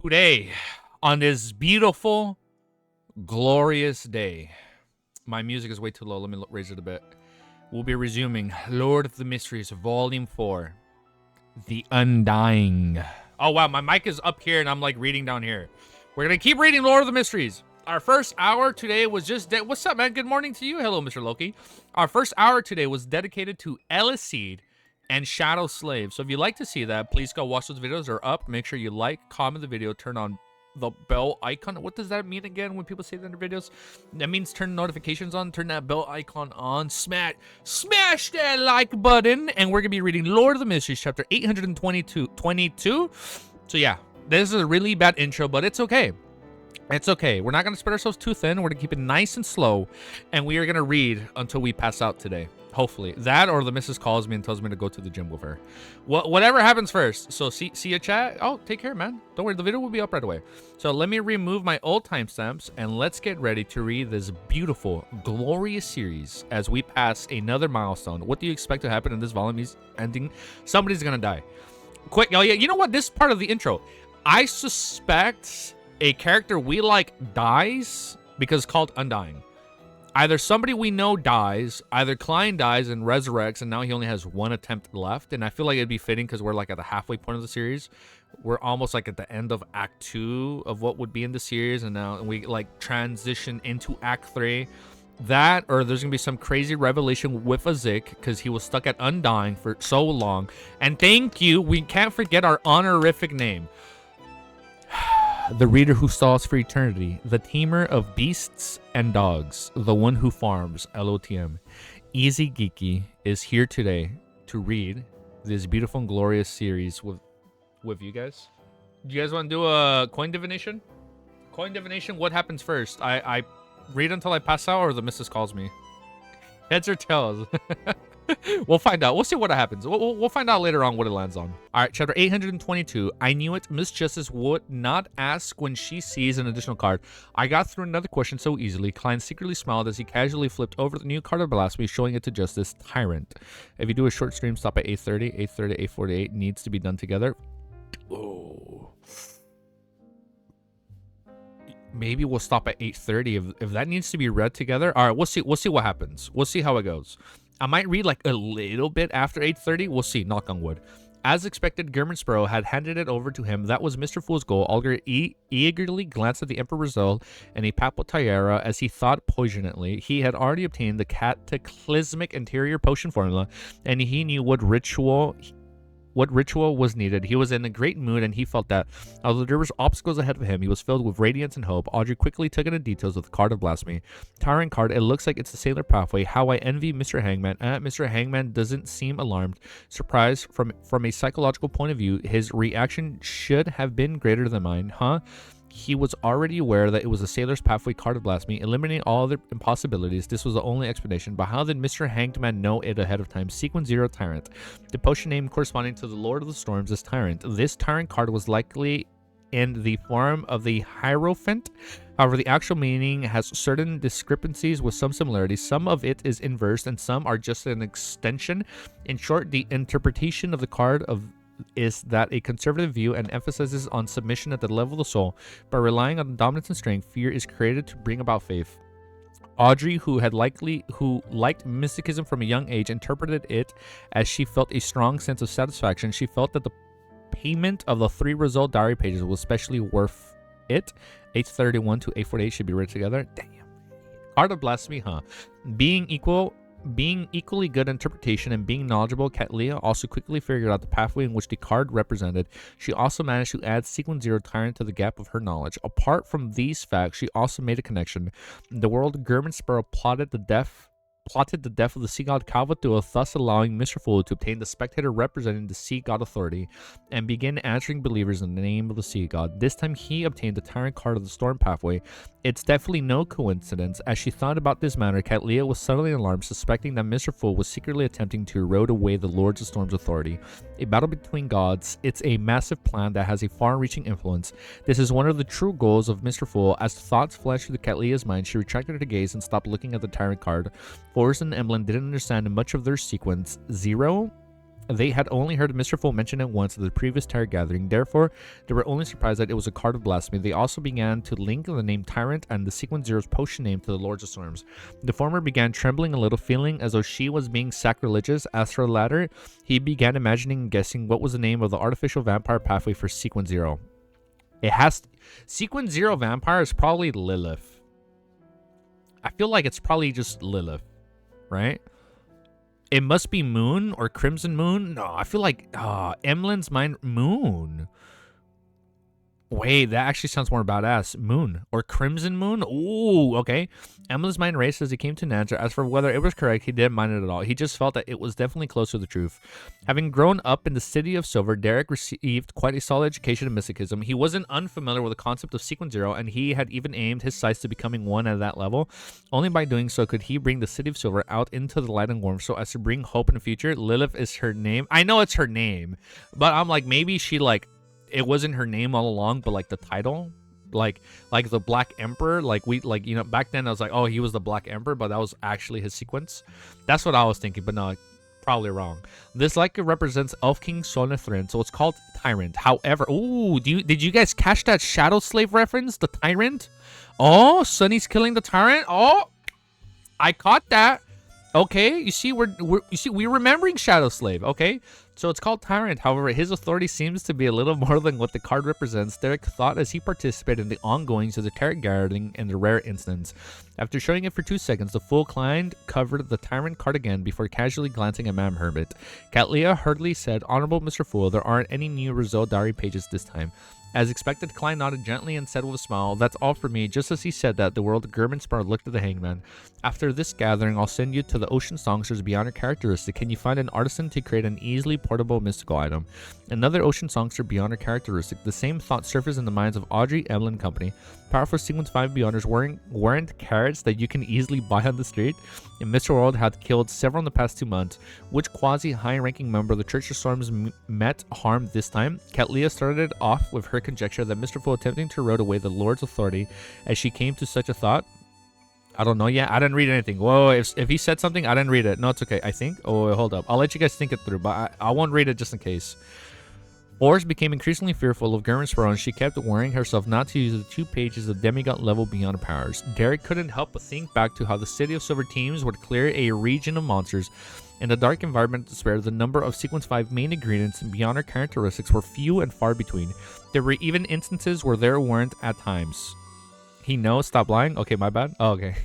Today, on this beautiful, glorious day, my music is way too low. Let me raise it a bit. We'll be resuming Lord of the Mysteries, Volume 4, The Undying. Oh, wow, my mic is up here and I'm like reading down here. We're going to keep reading Lord of the Mysteries. Our first hour today was just... What's up, man? Good morning to you. Hello, Mr. Loki. Our first hour today was dedicated to Eliseed and Shadow Slave. So if you'd like to see that, please go watch those videos. They're up. Make sure you like, comment the video, turn on the bell icon. What does that mean again when people say that in their videos? That means turn notifications on, turn that bell icon on, smash that like button, and we're gonna be reading Lord of the Mysteries, chapter 822. So yeah, this is a really bad intro, but it's okay. It's okay. We're not gonna spread ourselves too thin. We're gonna keep it nice and slow, and we are gonna read until we pass out today. Hopefully that, or the missus calls me and tells me to go to the gym with her. Whatever happens first. So see you, chat. Oh, take care, man. Don't worry, the video will be up right away. So let me remove my old timestamps and let's get ready to read this beautiful, glorious series as we pass another milestone. What do you expect to happen in this volume? Is ending. Somebody's gonna die. Quick. Oh yeah. You know what? This is part of the intro. I suspect a character we like dies because it's called Undying. Either somebody we know dies, either Klein dies and resurrects, and now he only has one attempt left. And I feel like it'd be fitting because we're like at the halfway point of the series. We're almost like at the end of Act 2 of what would be in the series, and now we like transition into Act 3. That, or there's gonna be some crazy revelation with Azik because he was stuck at Undying for so long. And thank you, we can't forget our honorific name. The reader who stalls for eternity, the tamer of beasts and dogs, the one who farms, LOTM. Easy Geeky is here today to read this beautiful and glorious series with you guys. Do you guys want to do a coin divination? Coin divination, what happens first? I read until I pass out, or the missus calls me? Heads or tails? We'll find out. We'll see what happens. We'll find out later on what it lands on. All right, chapter 822. I knew it. Miss Justice would not ask when she sees an additional card. I got through another question so easily. Klein secretly smiled as he casually flipped over the new card of blasphemy, showing it to Justice Tyrant. If you do a short stream, stop at 8:30. 8:30, 8:48 needs to be done together. Oh. Maybe we'll stop at 8:30 if that needs to be read together. All right, we'll see what happens. We'll see how it goes. I might read like a little bit after 8:30. We'll see. Knock on wood. As expected, German Sparrow had handed it over to him. That was Mr. Fool's goal. Olger eagerly glanced at the Emperor Rizal and a papal tiara as he thought poignantly. He had already obtained the cataclysmic interior potion formula, and he knew what ritual was needed. He was in a great mood, and he felt that, although there was obstacles ahead of him, he was filled with radiance and hope. Audrey quickly took in the details of the card of blasphemy. Tyrant card, it looks like it's the sailor pathway. How I envy Mr. Hangman. Mr. Hangman doesn't seem alarmed. Surprised from a psychological point of view, his reaction should have been greater than mine. Huh? He was already aware that it was a sailor's pathway card of blasphemy, eliminating all other impossibilities. This was the only explanation. But how did Mr. Hangman know it ahead of time? Sequence 0 Tyrant. The potion name corresponding to the Lord of the Storms is Tyrant. This Tyrant card was likely in the form of the Hierophant. However, the actual meaning has certain discrepancies with some similarities. Some of it is inverse and some are just an extension. In short, the interpretation of the card is that a conservative view and emphasizes on submission at the level of the soul. By relying on dominance and strength, fear is created to bring about faith. Audrey, who liked mysticism from a young age, interpreted it as she felt a strong sense of satisfaction. She felt that the payment of the 3 result diary pages was especially worth it. 8:31 to 8:48 should be read together. Damn. Card of blasphemy, huh? Being equally good interpretation and being knowledgeable, Katlia also quickly figured out the pathway in which the card represented. She also managed to add Sequence 0 Tyrant to the gap of her knowledge. Apart from these facts, she also made a connection. In the world, German Sparrow plotted the death of the sea god Calvatua, thus allowing Mr. Fool to obtain the spectator representing the sea god authority and begin answering believers in the name of the sea god. This time he obtained the Tyrant card of the storm pathway. It's definitely no coincidence. As she thought about this matter, Katlia was suddenly alarmed, suspecting that Mr. Fool was secretly attempting to erode away the Lords of Storm's authority. A battle between gods. It's a massive plan that has a far-reaching influence. This is one of the true goals of Mr. Fool. As thoughts flashed through Katlia's mind, she retracted her gaze and stopped looking at the Tyrant card. Forrest and Emblem didn't understand much of their sequence. 0 They had only heard Mr. Full mention it once at the previous Tyrant gathering, therefore, they were only surprised that it was a card of blasphemy. They also began to link the name Tyrant and the Sequence Zero's potion name to the Lords of Storms. The former began trembling a little, feeling as though she was being sacrilegious. As for the latter, he began imagining and guessing what was the name of the artificial vampire pathway for Sequence Zero. Sequence Zero vampire is probably Lilith. I feel like it's probably just Lilith, right? It must be Moon or Crimson Moon. No, I feel like Emlyn's Mind Moon. Wait, that actually sounds more badass. Moon or Crimson Moon? Ooh, okay. Emlyn's mind raced as he came to an answer. As for whether it was correct, he didn't mind it at all. He just felt that it was definitely close to the truth. Having grown up in the city of Silver, Derek received quite a solid education in mysticism. He wasn't unfamiliar with the concept of Sequence Zero, and he had even aimed his sights to becoming one at that level. Only by doing so could he bring the city of Silver out into the light and warmth so as to bring hope in the future. Lilith is her name. I know it's her name, but I'm like, maybe she like... It wasn't her name all along, but like the title, like the Black Emperor, back then I was like, oh, he was the Black Emperor, but that was actually his sequence. That's what I was thinking, but no, probably wrong. This represents Elf King Solithrin, so it's called Tyrant. However, ooh, did you guys catch that Shadow Slave reference? The Tyrant? Oh, Sunny's killing the Tyrant. Oh, I caught that. Okay, you see, we're remembering Shadow Slave. Okay. So it's called Tyrant. However, his authority seems to be a little more than what the card represents. Derek thought as he participated in the ongoings of the Tyrant gathering in the rare instance. After showing it for 2 seconds, the full client covered the Tyrant card again before casually glancing at Ma'am Hermit. Katlia hurriedly said, "Honorable Mr. Fool, there aren't any new result diary pages this time." As expected, Klein nodded gently and said with a smile, "That's all for me." Just as he said that, the world Germanspar looked at the hangman. "After this gathering, I'll send you to the Ocean Songsters beyond her characteristic. Can you find an artisan to create an easily portable mystical item?" Another Ocean Songster beyond her characteristic. The same thought surfaced in the minds of Audrey, Evelyn, and company. Powerful Sequence 5 Beyonders weren't carrots that you can easily buy on the street, and Mr. World had killed several in the past 2 months. Which quasi-high-ranking member of the Church of Storms met harm this time? Katlia started off with her conjecture that Mr. Fool attempting to erode away the Lord's authority as she came to such a thought. I don't know yet. I didn't read anything. Whoa, if he said something, I didn't read it. No, it's okay. I think. Oh, hold up. I'll let you guys think it through, but I won't read it just in case. Forrest became increasingly fearful of Germanspar, and she kept warning herself not to use the 2 pages of demigod level beyond her powers. Derek couldn't help but think back to how the City of Silver teams would clear a region of monsters. In the dark environment of despair, the number of Sequence 5 main ingredients beyond her characteristics were few and far between. There were even instances where there weren't at times. He knows. Stop lying. Okay, my bad. Oh, okay.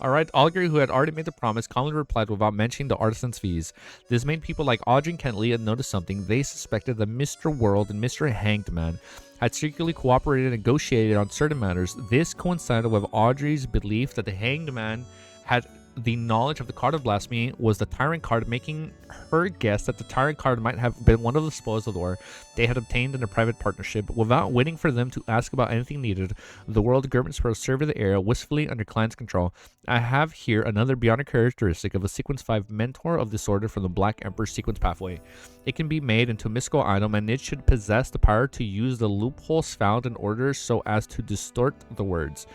Alright, Alger, who had already made the promise, calmly replied without mentioning the artisan's fees. This made people like Audrey and Kentley notice something. They suspected that Mr. World and Mr. Hanged Man had secretly cooperated and negotiated on certain matters. This coincided with Audrey's belief that the Hanged Man had the knowledge of the card of blasphemy was the Tyrant card, making her guess that the Tyrant card might have been one of the spoils of the war they had obtained in a private partnership. Without waiting for them to ask about anything needed, the world Germanspar surveyed the area wistfully under Klein's control. I have here another bionic characteristic of a Sequence 5 mentor of disorder from the Black Emperor sequence pathway. It can be made into a mystical item, and it should possess the power to use the loopholes found in order so as to distort the words,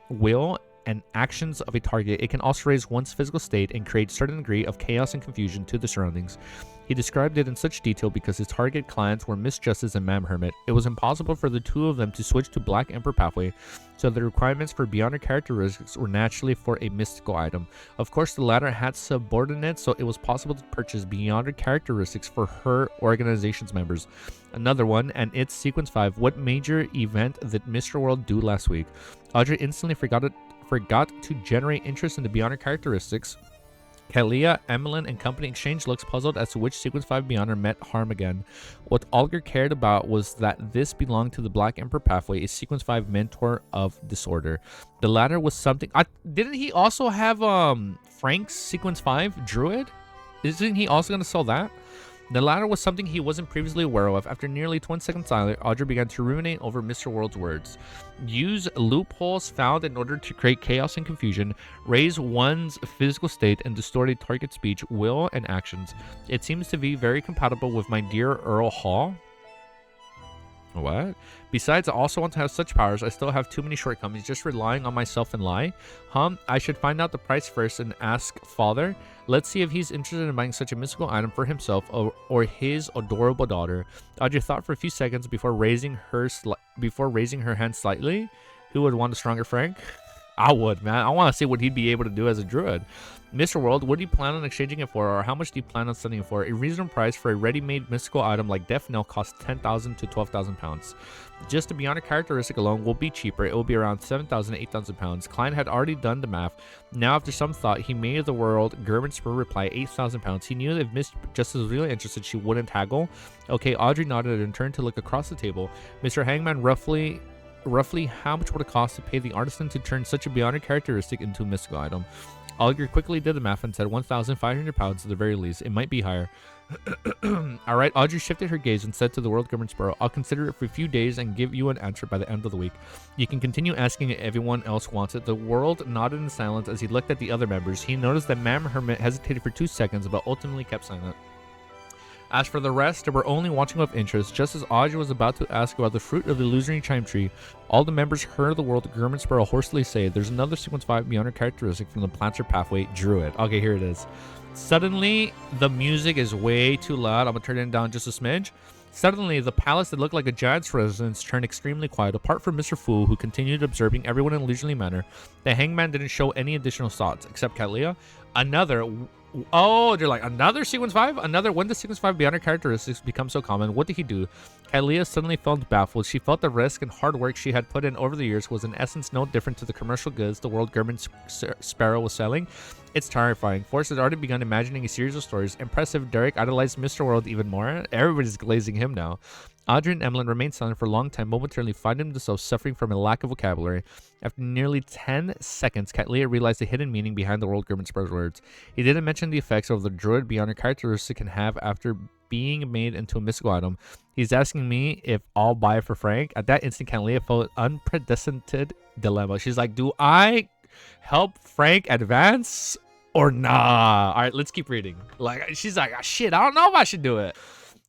will, and actions of a target. It can also raise one's physical state and create a certain degree of chaos and confusion to the surroundings. He described it in such detail because his target clients were Miss Justice and Ma'am Hermit. It was impossible for the 2 of them to switch to Black Emperor pathway, so the requirements for beyond characteristics were naturally for a mystical item. Of course, the latter had subordinates, so it was possible to purchase beyond characteristics for her organization's members. Another one, and it's Sequence 5. What major event did Mr. World do last week? Audrey instantly forgot to generate interest in the beyond characteristics. Kalia, Emmeline, and company exchanged looks, puzzled as to which Sequence 5 Beyonder met harm again. What Alger cared about was that this belonged to the Black Emperor pathway, a Sequence 5 mentor of disorder. The latter was something... didn't he also have Frank's Sequence 5 Druid? Isn't he also going to sell that? The latter was something he wasn't previously aware of. After nearly 20 seconds silence, Audrey began to ruminate over Mr. World's words. Use loopholes found in order to create chaos and confusion, raise one's physical state, and distort a target speech, will, and actions. It seems to be very compatible with my dear Earl Hall. What? Besides, I also want to have such powers. I still have too many shortcomings just relying on myself and lie. I should find out the price first and ask father. Let's see if he's interested in buying such a mystical item for himself or his adorable daughter. Audrey thought for a few seconds before raising her hand slightly. Who would want a stronger Frank? I would, man. I want to see what he'd be able to do as a druid. Mr. World, what do you plan on exchanging it for, or how much do you plan on selling it for? A reasonable price for a ready-made mystical item like Death Knell costs 10,000 to 12,000 pounds. Just the Beyonder characteristic alone will be cheaper. It will be around 7,000 to 8,000 pounds. Klein had already done the math. Now, after some thought, he made the world German Spur reply 8,000 pounds. He knew that if Miss Justice was really interested, she wouldn't haggle. Okay, Audrey nodded and turned to look across the table. Mr. Hangman, roughly how much would it cost to pay the artisan to turn such a Beyonder characteristic into a mystical item? Alger quickly did the math and said 1,500 pounds at the very least. It might be higher. Alright, Audrey shifted her gaze and said to the World Government Sparrow, I'll consider it for a few days and give you an answer by the end of the week. You can continue asking if everyone else wants it. The World nodded in silence as he looked at the other members. He noticed that Mam Hermit hesitated for 2 seconds, but ultimately kept silent. As for the rest, they were only watching with interest. Just as Audrey was about to ask about the fruit of the illusionary chime tree, all the members heard the World German Sparrow hoarsely say, there's another sequence 5 beyond her characteristic from the Planter Pathway, Druid. Okay, here it is. Suddenly, the music is way too loud. I'm going to turn it down just a smidge. Suddenly, the palace that looked like a giant's residence turned extremely quiet. Apart from Mr. Fu, who continued observing everyone in a leisurely manner, the hangman didn't show any additional thoughts, except Kalia. They're like, another sequence 5? When the sequence 5 beyond her characteristics become so common, what did he do? Kalia suddenly felt baffled. She felt the risk and hard work she had put in over the years was in essence no different to the commercial goods the World German Sparrow was selling. It's terrifying. Forrest had already begun imagining a series of stories. Impressive, Derek idolized Mr. World even more. Everybody's glazing him now. Audrey and Emlyn remained silent for a long time, momentarily finding themselves suffering from a lack of vocabulary. After nearly 10 seconds, Katlia realized the hidden meaning behind the World German Sparrow's words. He didn't mention the effects of the druid beyond her characteristic can have after being made into a mystical item. He's asking me if I'll buy it for Frank. At that instant, Katlia felt an unprecedented dilemma. She's like, do I help Frank advance or nah? All right, let's keep reading. Like, she's like, oh, shit, I don't know if I should do it.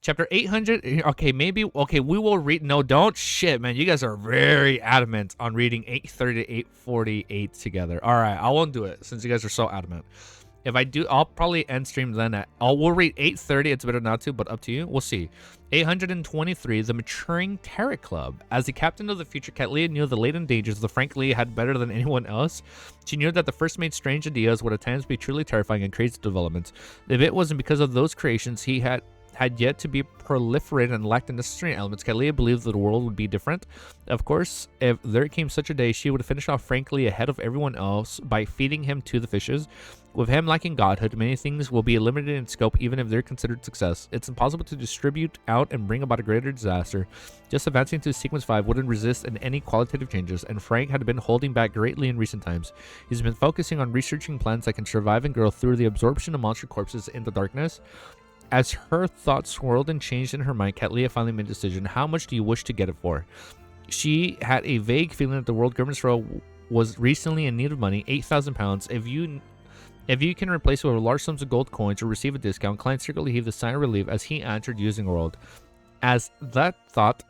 Chapter 800. Okay, we will read. No, don't. Shit, man. You guys are very adamant on reading 830 to 848 together. All right, I won't do it since you guys are so adamant. If I do, I'll probably end stream then. We'll read 830. It's better not to, but up to you. We'll see. 823. The Maturing Terror Club. As the captain of the future, Katlia knew the latent dangers the Frank Lee had better than anyone else. She knew that the first made strange ideas would at times be truly terrifying and crazy developments. If it wasn't because of those creations he had yet to be proliferated and lacked the necessary elements, Kalia believed that the world would be different. Of course, if there came such a day, she would finish off frankly ahead of everyone else by feeding him to the fishes. With him lacking godhood, many things will be limited in scope even if they're considered success. It's impossible to distribute out and bring about a greater disaster. Just advancing to Sequence 5 wouldn't resist in any qualitative changes, and Frank had been holding back greatly in recent times. He's been focusing on researching plants that can survive and grow through the absorption of monster corpses in the darkness. As her thoughts swirled and changed in her mind, Katlia finally made a decision. How much do you wish to get it for? She had a vague feeling that the World Government Sparrow was recently in need of money, 8,000 pounds. If you can replace it with large sums of gold coins or receive a discount, Klein secretly heaved a sigh of relief as he answered using World. At the thought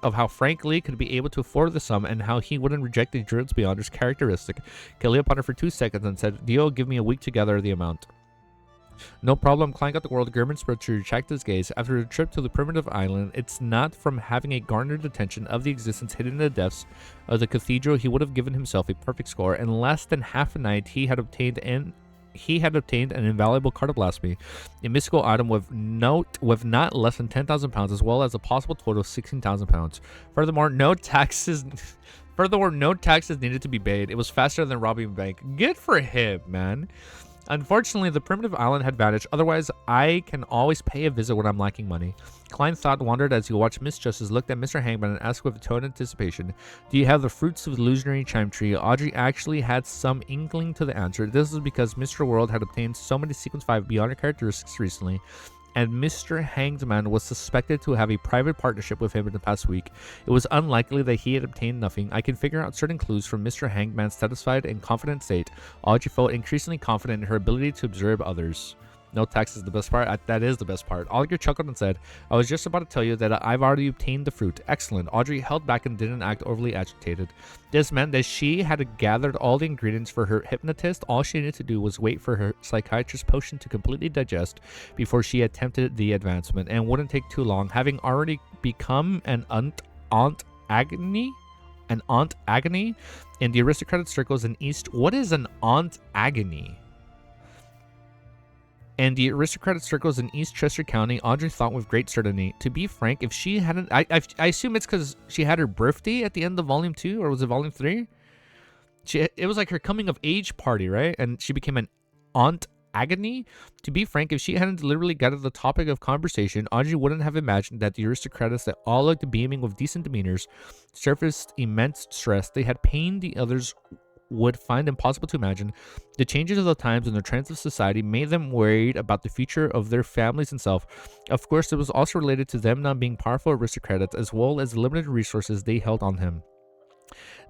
of how Frank Lee could be able to afford the sum and how he wouldn't reject the druid's beyonder's characteristic, Kalia pondered for 2 seconds and said, Dio, give me a week to gather the amount. No problem. Klein got the World German Sparrow to retract his gaze. After a trip to the primitive island, it's not from having a garnered attention of the existence hidden in the depths of the cathedral he would have given himself a perfect score. In less than half a night, he had obtained an invaluable card of blasphemy, a mystical item with not less than 10,000 pounds, as well as a possible total of 16,000 pounds. Furthermore, no taxes needed to be paid. It was faster than robbing a bank. Good for him, man. Unfortunately, the primitive island had vanished. Otherwise, I can always pay a visit when I'm lacking money. Klein's thought wandered as he watched Miss Justice looked at Mr. Hangman and asked with a tone of anticipation, do you have the fruits of the illusionary chime tree? Audrey actually had some inkling to the answer. This was because Mr. World had obtained so many Sequence 5 beyond her characteristics recently, and Mr. Hangman was suspected to have a private partnership with him in the past week. It was unlikely that he had obtained nothing. I can figure out certain clues from Mr. Hangman's satisfied and confident state. Audrey felt increasingly confident in her ability to observe others. No tax is the best part. That is the best part. Oliver chuckled and said, I was just about to tell you that I've already obtained the fruit. Excellent. Audrey held back and didn't act overly agitated. This meant that she had gathered all the ingredients for her hypnotist. All she needed to do was wait for her psychiatrist potion to completely digest before she attempted the advancement, and wouldn't take too long, having already become an aunt agony in the aristocratic circles in East. What is an aunt agony? And the aristocratic circles in East Chester County, Audrey thought with great certainty. To be frank, if she hadn't... I assume it's because she had her birthday at the end of Volume 2, or was it Volume 3? It was like her coming-of-age party, right? And she became an aunt agony. To be frank, if she hadn't deliberately got at the topic of conversation, Audrey wouldn't have imagined that the aristocrats that all looked beaming with decent demeanors surfaced immense stress. They had pain the others would find impossible to imagine. The changes of the times and the trends of society made them worried about the future of their families and self. Of course, it was also related to them not being powerful aristocrats, as well as the limited resources they held on him.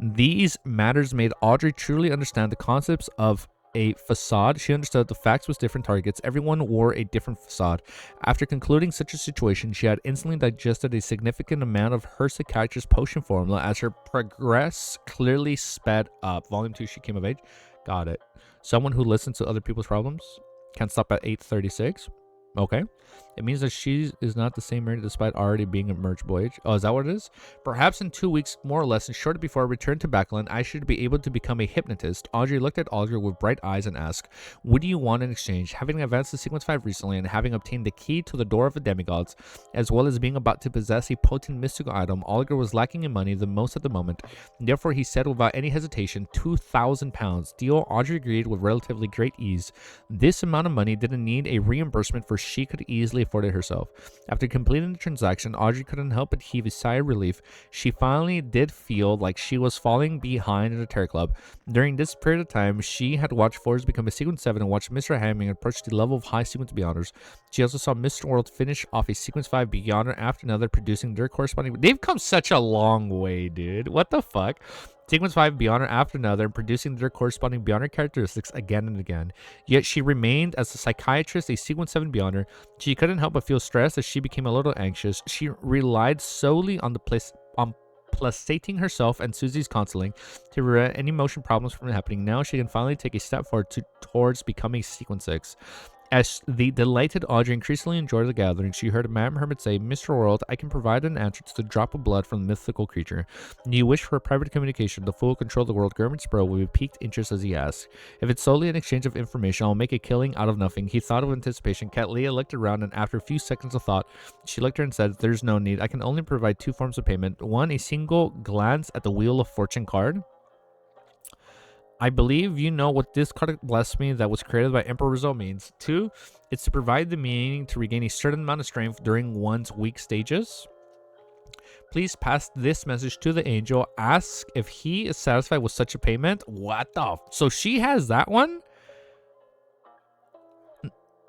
These matters made Audrey truly understand the concepts of a facade. She understood the facts with different targets. Everyone wore a different facade. After concluding such a situation, she had instantly digested a significant amount of her psychiatrist's potion formula as her progress clearly sped up. Volume 2, she came of age. Got it. Someone who listens to other people's problems can stop at 8:36. Okay. It means that she is not the same age despite already being a merge boy. Oh, is that what it is? Perhaps in 2 weeks, more or less, and shortly before I return to Backland, I should be able to become a hypnotist. Audrey looked at Oliver with bright eyes and asked, what do you want in exchange? Having advanced to Sequence 5 recently and having obtained the key to the door of the demigods, as well as being about to possess a potent mystical item, Oliver was lacking in money the most at the moment. Therefore, he said without any hesitation, 2,000 pounds. Deal. Audrey agreed with relatively great ease. This amount of money didn't need a reimbursement, for she could easily afford it herself. After completing the transaction, Audrey couldn't help but heave a sigh of relief. She finally did feel like she was falling behind in the Terror Club. During this period of time, she had watched Forrest become a Sequence 7 and watched Mr. Hamming approach the level of high Sequence Beyonders. She also saw Mr. World finish off a Sequence 5 Beyonder after another, producing their corresponding... They've come such a long way, dude. What the fuck? Sequence 5 Beyonder after another, and producing their corresponding Beyonder characteristics again and again. Yet she remained, as a psychiatrist, a Sequence 7 Beyonder. She couldn't help but feel stressed as she became a little anxious. She relied solely on placating herself and Susie's counseling to prevent any motion problems from happening. Now she can finally take a step forward towards becoming Sequence 6. As the delighted Audrey increasingly enjoyed the gathering, she heard Madame Hermit say, Mr. World, I can provide an answer to the drop of blood from the mythical creature. Do you wish for a private communication? The full control of the world. Gurman Spro with piqued interest as he asked. If it's solely an exchange of information, I'll make a killing out of nothing. He thought of anticipation. Cat Leah looked around, and after a few seconds of thought, she looked at her and said, there's no need. I can only provide two forms of payment. One, a single glance at the Wheel of Fortune card. I believe you know what this card bless me that was created by Emperor Rizzo means. 2, it's to provide the meaning to regain a certain amount of strength during one's weak stages. Please pass this message to the angel. Ask if he is satisfied with such a payment. What the? So she has that one?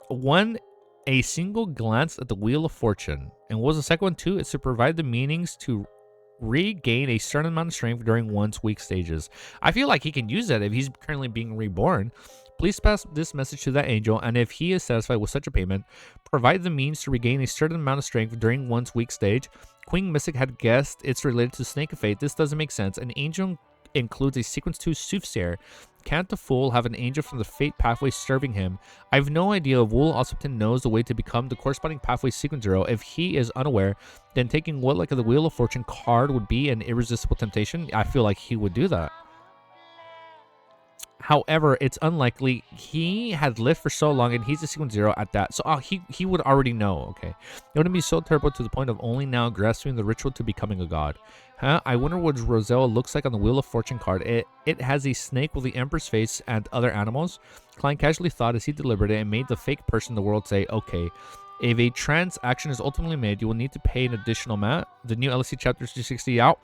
1, a single glance at the Wheel of Fortune. And what was the second one? 2, it's to provide the meanings to regain a certain amount of strength during one's weak stages. I feel like he can use that if he's currently being reborn. Please pass this message to that angel, and if he is satisfied with such a payment, provide the means to regain a certain amount of strength during one's weak stage. Queen Mystic had guessed it's related to Snake of Fate. This doesn't make sense. An angel includes a Sequence 2 soothsayer. Can't the fool have an angel from the fate pathway serving him? I have no idea if Wool Ossipton knows the way to become the corresponding pathway Sequence 0. If he is unaware, then taking what like the Wheel of Fortune card would be an irresistible temptation. I feel like he would do that. However, it's unlikely. He had lived for so long, and he's a Sequence 0 at that. So he would already know, okay? It wouldn't be so terrible to the point of only now grasping the ritual to becoming a god. Huh? I wonder what Rosella looks like on the Wheel of Fortune card. It has a snake with the Emperor's face and other animals. Klein casually thought as he delivered it and made the fake person in the world say, okay. If a transaction is ultimately made, you will need to pay an additional amount. The new LSC chapter 260 out.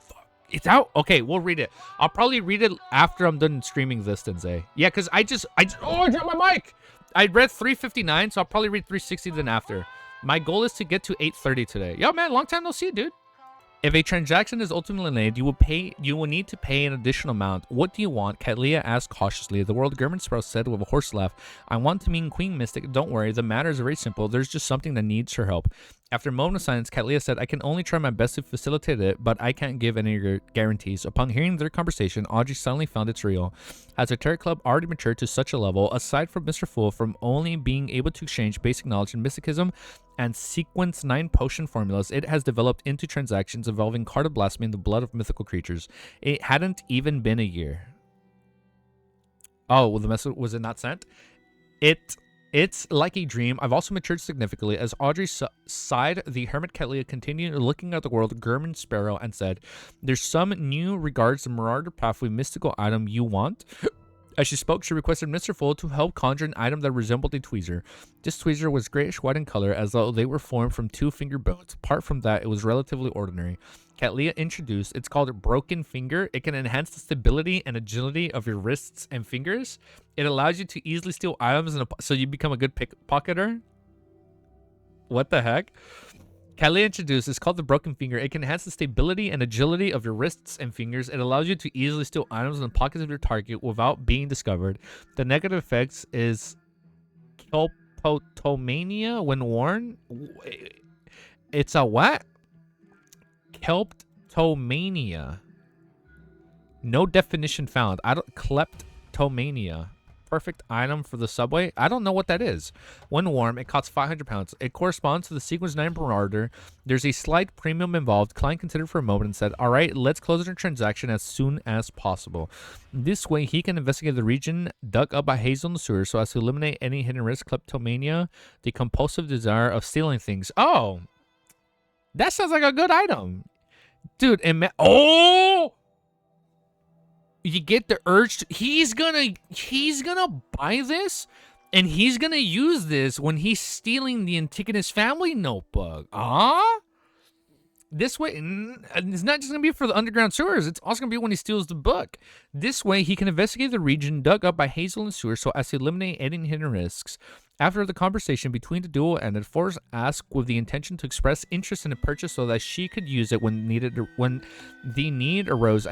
It's out? Okay, we'll read it. I'll probably read it after I'm done streaming this, Denzay. Yeah, because I just oh, I dropped my mic. I read 359, so I'll probably read 360 then after. My goal is to get to 8:30 today. Yo, man, long time no see, dude. If a transaction is ultimately made, you will need to pay an additional amount. What do you want? Catleya asked cautiously. The world German Sprout said with a hoarse laugh. I want to meet Queen Mystic. Don't worry, the matter is very simple. There's just something that needs her help. After a moment of silence, Catleya said, I can only try my best to facilitate it, but I can't give any guarantees. Upon hearing their conversation, Audrey suddenly found it surreal. Has the Tarot Club already matured to such a level, aside from Mr. Fool, from only being able to exchange basic knowledge in mysticism and sequence 9 potion formulas, it has developed into transactions involving card of blasphemy and the blood of mythical creatures. It hadn't even been a year. Oh, well, the message was it not sent? It's like a dream. I've also matured significantly. As Audrey sighed, the hermit Catleya continued looking at the world German Sparrow and said, there's some new regards the Marauder Pathway mystical item you want. As she spoke, she requested Mr. Fool to help conjure an item that resembled a tweezer. This tweezer was grayish white in color, as though they were formed from 2 finger bones. Apart from that, it was relatively ordinary. Catleya introduced, it's called a Broken Finger. It can enhance the stability and agility of your wrists and fingers. It allows you to easily steal items, so you become a good pickpocketer. What the heck? Catleya introduced, it's called the Broken Finger. It can enhance the stability and agility of your wrists and fingers. It allows you to easily steal items in the pockets of your target without being discovered. The negative effects is Kelpotomania when worn. It's a what? Kelptomania. No definition found. Kleptomania. Perfect item for the subway. I don't know what that is. When warm, it costs 500 pounds. It corresponds to the sequence 9 Marauder. There's a slight premium involved. Klein considered for a moment and said, all right, let's close the transaction as soon as possible. This way, he can investigate the region dug up by Hazel in the sewer so as to eliminate any hidden risk, kleptomania, the compulsive desire of stealing things. Oh, that sounds like a good item. Dude, oh! You get the urge to, he's gonna buy this and he's gonna use this when he's stealing the Antigonus family notebook. This way, it's not just gonna be for the underground sewers, it's also gonna be when he steals the book. This way he can investigate the region dug up by Hazel and sewer so as to eliminate any hidden risks. After the conversation between the duo ended, Forrest asked with the intention to express interest in the purchase so that she could use it when the need arose.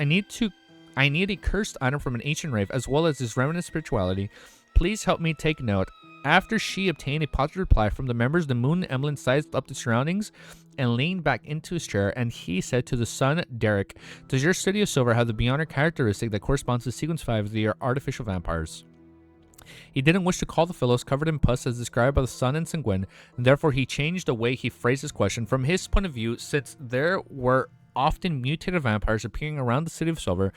I need a cursed item from an ancient rave, as well as his remnant spirituality. Please help me take note. After she obtained a positive reply from the members, the moon Emlyn sized up the surroundings and leaned back into his chair, and he said to the son, Derek, does your city of silver have the Beyonder characteristic that corresponds to sequence 5 of the artificial vampires? He didn't wish to call the fellows covered in pus as described by the sun and Sanguine, and therefore he changed the way he phrased his question. From his point of view, since there were often mutated vampires appearing around the city of silver,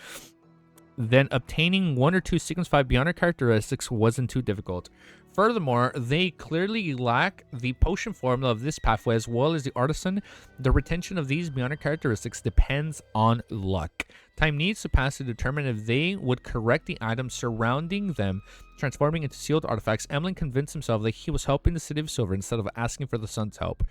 then obtaining 1 or 2 sequence 5 Beyonder characteristics wasn't too difficult. Furthermore, they clearly lack the potion formula of this pathway as well as the artisan. The retention of these Beyonder characteristics depends on luck. Time needs to pass to determine if they would correct the items surrounding them, transforming into sealed artifacts. Emlyn convinced himself that he was helping the City of Silver instead of asking for the sun's help.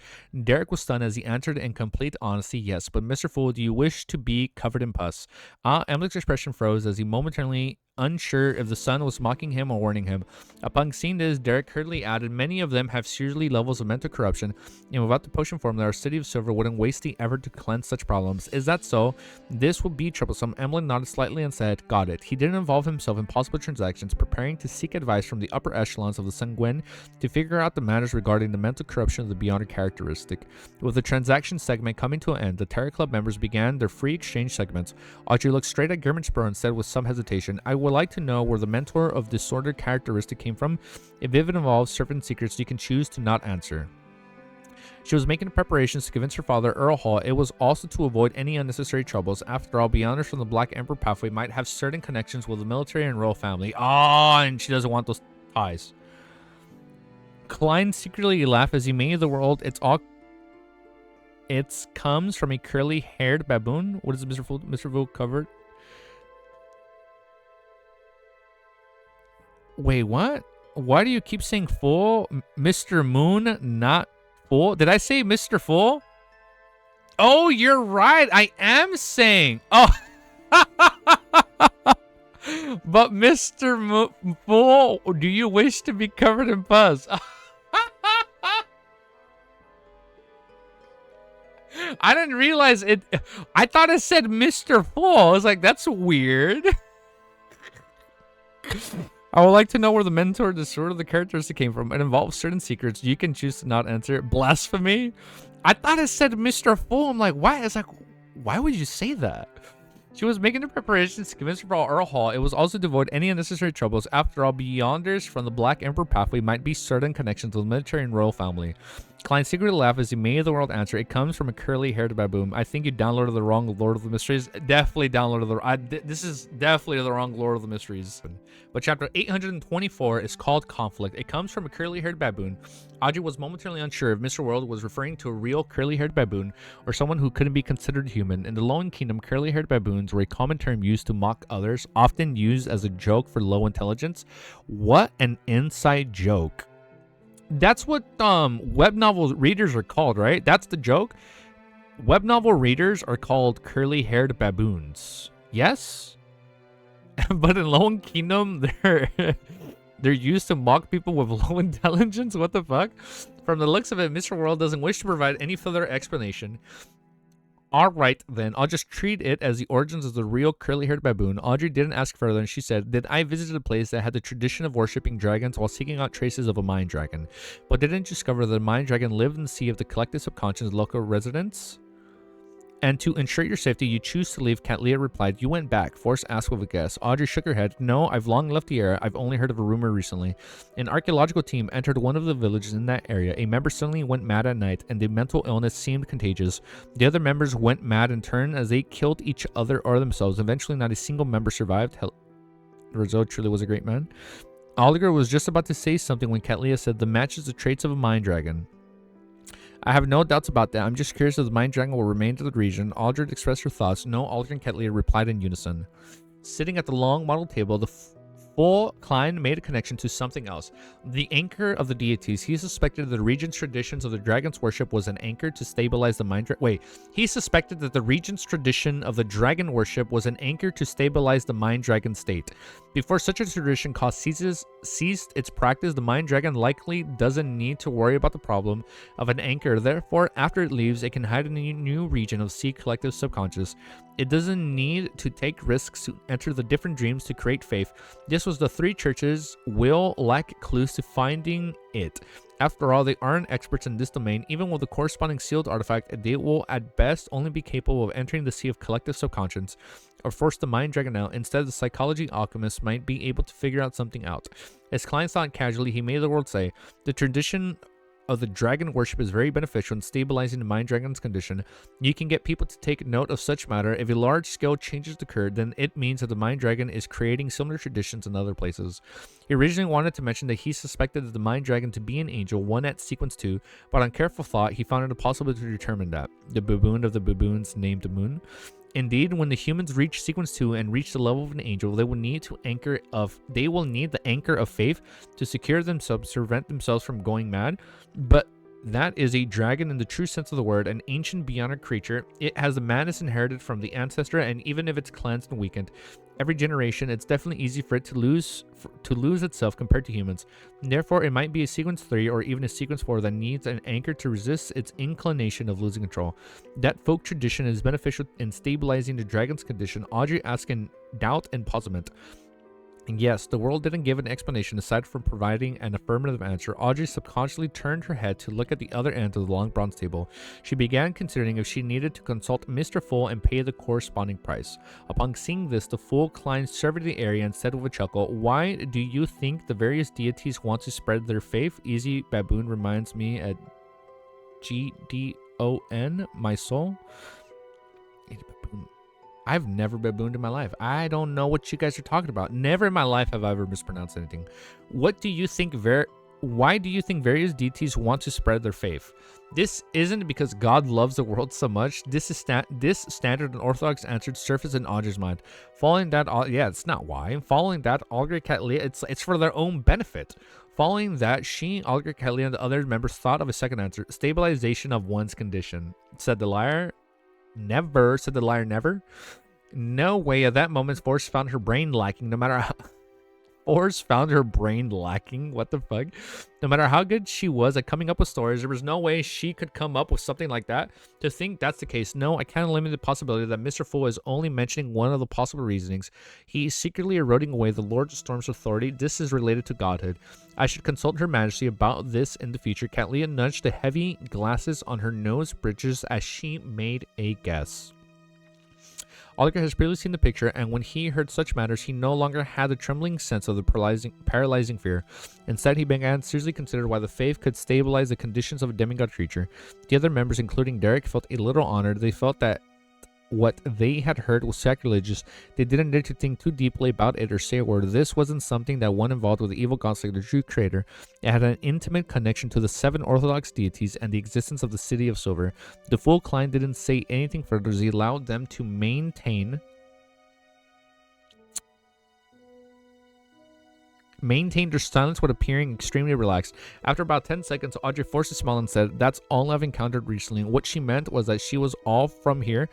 Derek was stunned as he answered in complete honesty, yes, but Mr. Fool, do you wish to be covered in pus? Emlyn's expression froze as he momentarily unsure if the sun was mocking him or warning him. Upon seeing this, Derek hurriedly added, many of them have seriously levels of mental corruption, and without the potion formula, our City of Silver wouldn't waste the effort to cleanse such problems. Is that so? This would be troublesome. Emlyn nodded slightly and said, got it. He didn't involve himself in possible transactions, preparing to seek advice from the upper echelons of the Sanguine to figure out the matters regarding the mental corruption of the Beyonder characteristic. With the transaction segment coming to an end, the Terror Club members began their free exchange segments. Audrey looked straight at German Spur and said with some hesitation, I would like to know where the mentor of disordered characteristic came from. If it involves certain secrets, you can choose to not answer. She was making preparations to convince her father, Earl Hall, it was also to avoid any unnecessary troubles. After all, Beyonders from the Black Emperor pathway might have certain connections with the military and royal family. And she doesn't want those ties. Klein secretly laughed as he made the world it comes from a curly-haired baboon. What is Mr. Fool covered? Wait, what? Why do you keep saying fool? Mr. Moon, not fool? Did I say Mr. Fool? Oh, you're right. I am saying. Oh. But Mr. Fool, do you wish to be covered in pus? I didn't realize it. I thought it said Mr. Full. I was like, that's weird. I would like to know where the mentor, the sort of the characteristic came from. It involves certain secrets. You can choose to not answer it. Blasphemy? I thought it said Mr. Full. I'm like, why? It's like, why would you say that? She was making the preparations to convince her for Earl Hall. It was also to avoid any unnecessary troubles. After all, beyonders from the Black Emperor pathway might be certain connections with the military and royal family. Klein secretly laughed as he made the world answer. It comes from a curly-haired baboon. I think you downloaded the wrong Lord of the Mysteries. Definitely downloaded this is definitely the wrong Lord of the Mysteries. But chapter 824 is called Conflict. It comes from a curly-haired baboon. Audrey was momentarily unsure if Mr. World was referring to a real curly-haired baboon or someone who couldn't be considered human. In the Lowen Kingdom, curly-haired baboons were a common term used to mock others, often used as a joke for low intelligence. What an inside joke. That's what web novel readers are called, right? That's the joke. Web novel readers are called curly-haired baboons. Yes? But in Lowen Kingdom, they're used to mock people with low intelligence? What the fuck? From the looks of it, Mr. World doesn't wish to provide any further explanation. Alright then, I'll just treat it as the origins of the real curly-haired baboon. Audrey didn't ask further and she said, "Did I visit a place that had the tradition of worshipping dragons while seeking out traces of a mind dragon? But didn't you discover that a mind dragon lived in the sea of the collective subconscious of local residents? And to ensure your safety, you choose to leave." Catlia replied, "You went back." Force asked with a guess. Audrey shook her head. "No, I've long left the area. I've only heard of a rumor recently. An archaeological team entered one of the villages in that area. A member suddenly went mad at night, and the mental illness seemed contagious. The other members went mad in turn as they killed each other or themselves. Eventually, not a single member survived." Rizzo truly was a great man. Oliver was just about to say something when Catlia said, "The matches the traits of a mind dragon." "I have no doubts about that. I'm just curious if the mind dragon will remain to the region." Aldred expressed her thoughts. No, Aldred and Catlia replied in unison. Sitting at the long model table, the full Klein made a connection to something else. The anchor of the deities. He suspected that the region's traditions of the dragon's worship was an anchor to stabilize the mind dragon. He suspected that the region's tradition of the dragon worship was an anchor to stabilize the mind dragon state. Before such a tradition ceased its practice, the mind dragon likely doesn't need to worry about the problem of an anchor. Therefore, after it leaves, it can hide in a new region of sea collective subconscious. It doesn't need to take risks to enter the different dreams to create faith. This was the three churches will lack clues to finding it. After all, they aren't experts in this domain. Even with the corresponding sealed artifact, they will at best only be capable of entering the sea of collective subconscious or force the mind dragon out. Instead, the psychology alchemist might be able to figure out something out. As Klein thought casually, he made the world say, "The tradition of the dragon worship is very beneficial in stabilizing the mind dragon's condition. You can get people to take note of such matter. If a large scale changes occur, then it means that the mind dragon is creating similar traditions in other places." He originally wanted to mention that he suspected that the mind dragon to be an angel, one at sequence 2, but on careful thought, he found it impossible to determine that. The baboon of the baboons named Moon. Indeed, when the humans reach sequence 2 and reach the level of an angel, they will need the anchor of faith to secure themselves, to prevent themselves from going mad. But that is a dragon in the true sense of the word, an ancient beyond creature. It has the madness inherited from the ancestor, and even if it's cleansed and weakened every generation, it's definitely easy for it to lose itself compared to humans. Therefore, it might be a sequence 3 or even a sequence 4 that needs an anchor to resist its inclination of losing control. That folk tradition is beneficial in stabilizing the dragon's condition. Audrey asked in doubt and puzzlement. And yes, the world didn't give an explanation aside from providing an affirmative answer. Audrey subconsciously turned her head to look at the other end of the long bronze table. She began considering if she needed to consult Mr. Fool and pay the corresponding price. Upon seeing this, the Fool Klein surveyed the area and said with a chuckle, "Why do you think the various deities want to spread their faith? Easy baboon reminds me at GDON, my soul." I've never babooned in my life. I don't know what you guys are talking about. Never in my life have I ever mispronounced anything. What do you think? Why do you think various deities want to spread their faith? This isn't because God loves the world so much. This standard and orthodox answer surfaced in Audrey's mind. Following that, it's not why. Following that, Olga Catlia, it's for their own benefit. Following that, she, Olga Catlia, and the other members thought of a second answer: stabilization of one's condition. Said the liar. Never, said the liar, never. No way. At that moment, Force found her brain lacking. No matter force found her brain lacking. What the fuck? No matter how good she was at coming up with stories, there was no way she could come up with something like that. To think that's the case, no, I can't eliminate the possibility that Mr. Fool is only mentioning one of the possible reasonings. He is secretly eroding away the Lord of Storm's authority. This is related to godhood. I should consult Her Majesty about this in the future. Catleya nudged the heavy glasses on her nose bridges as she made a guess. Oliver has previously seen the picture, and when he heard such matters, he no longer had the trembling sense of the paralyzing fear. Instead, he began to seriously consider why the faith could stabilize the conditions of a demigod creature. The other members, including Derek, felt a little honored. They felt that what they had heard was sacrilegious. They didn't dare to think too deeply about it or say a word. This wasn't something that one involved with the evil gods like the true creator. It had an intimate connection to the 7 orthodox deities and the existence of the City of Silver. The fool Klein didn't say anything further as he allowed them to maintained their silence while appearing extremely relaxed. After about 10 seconds, Audrey forced a smile and said, "That's all I've encountered recently." What she meant was that she was all from here.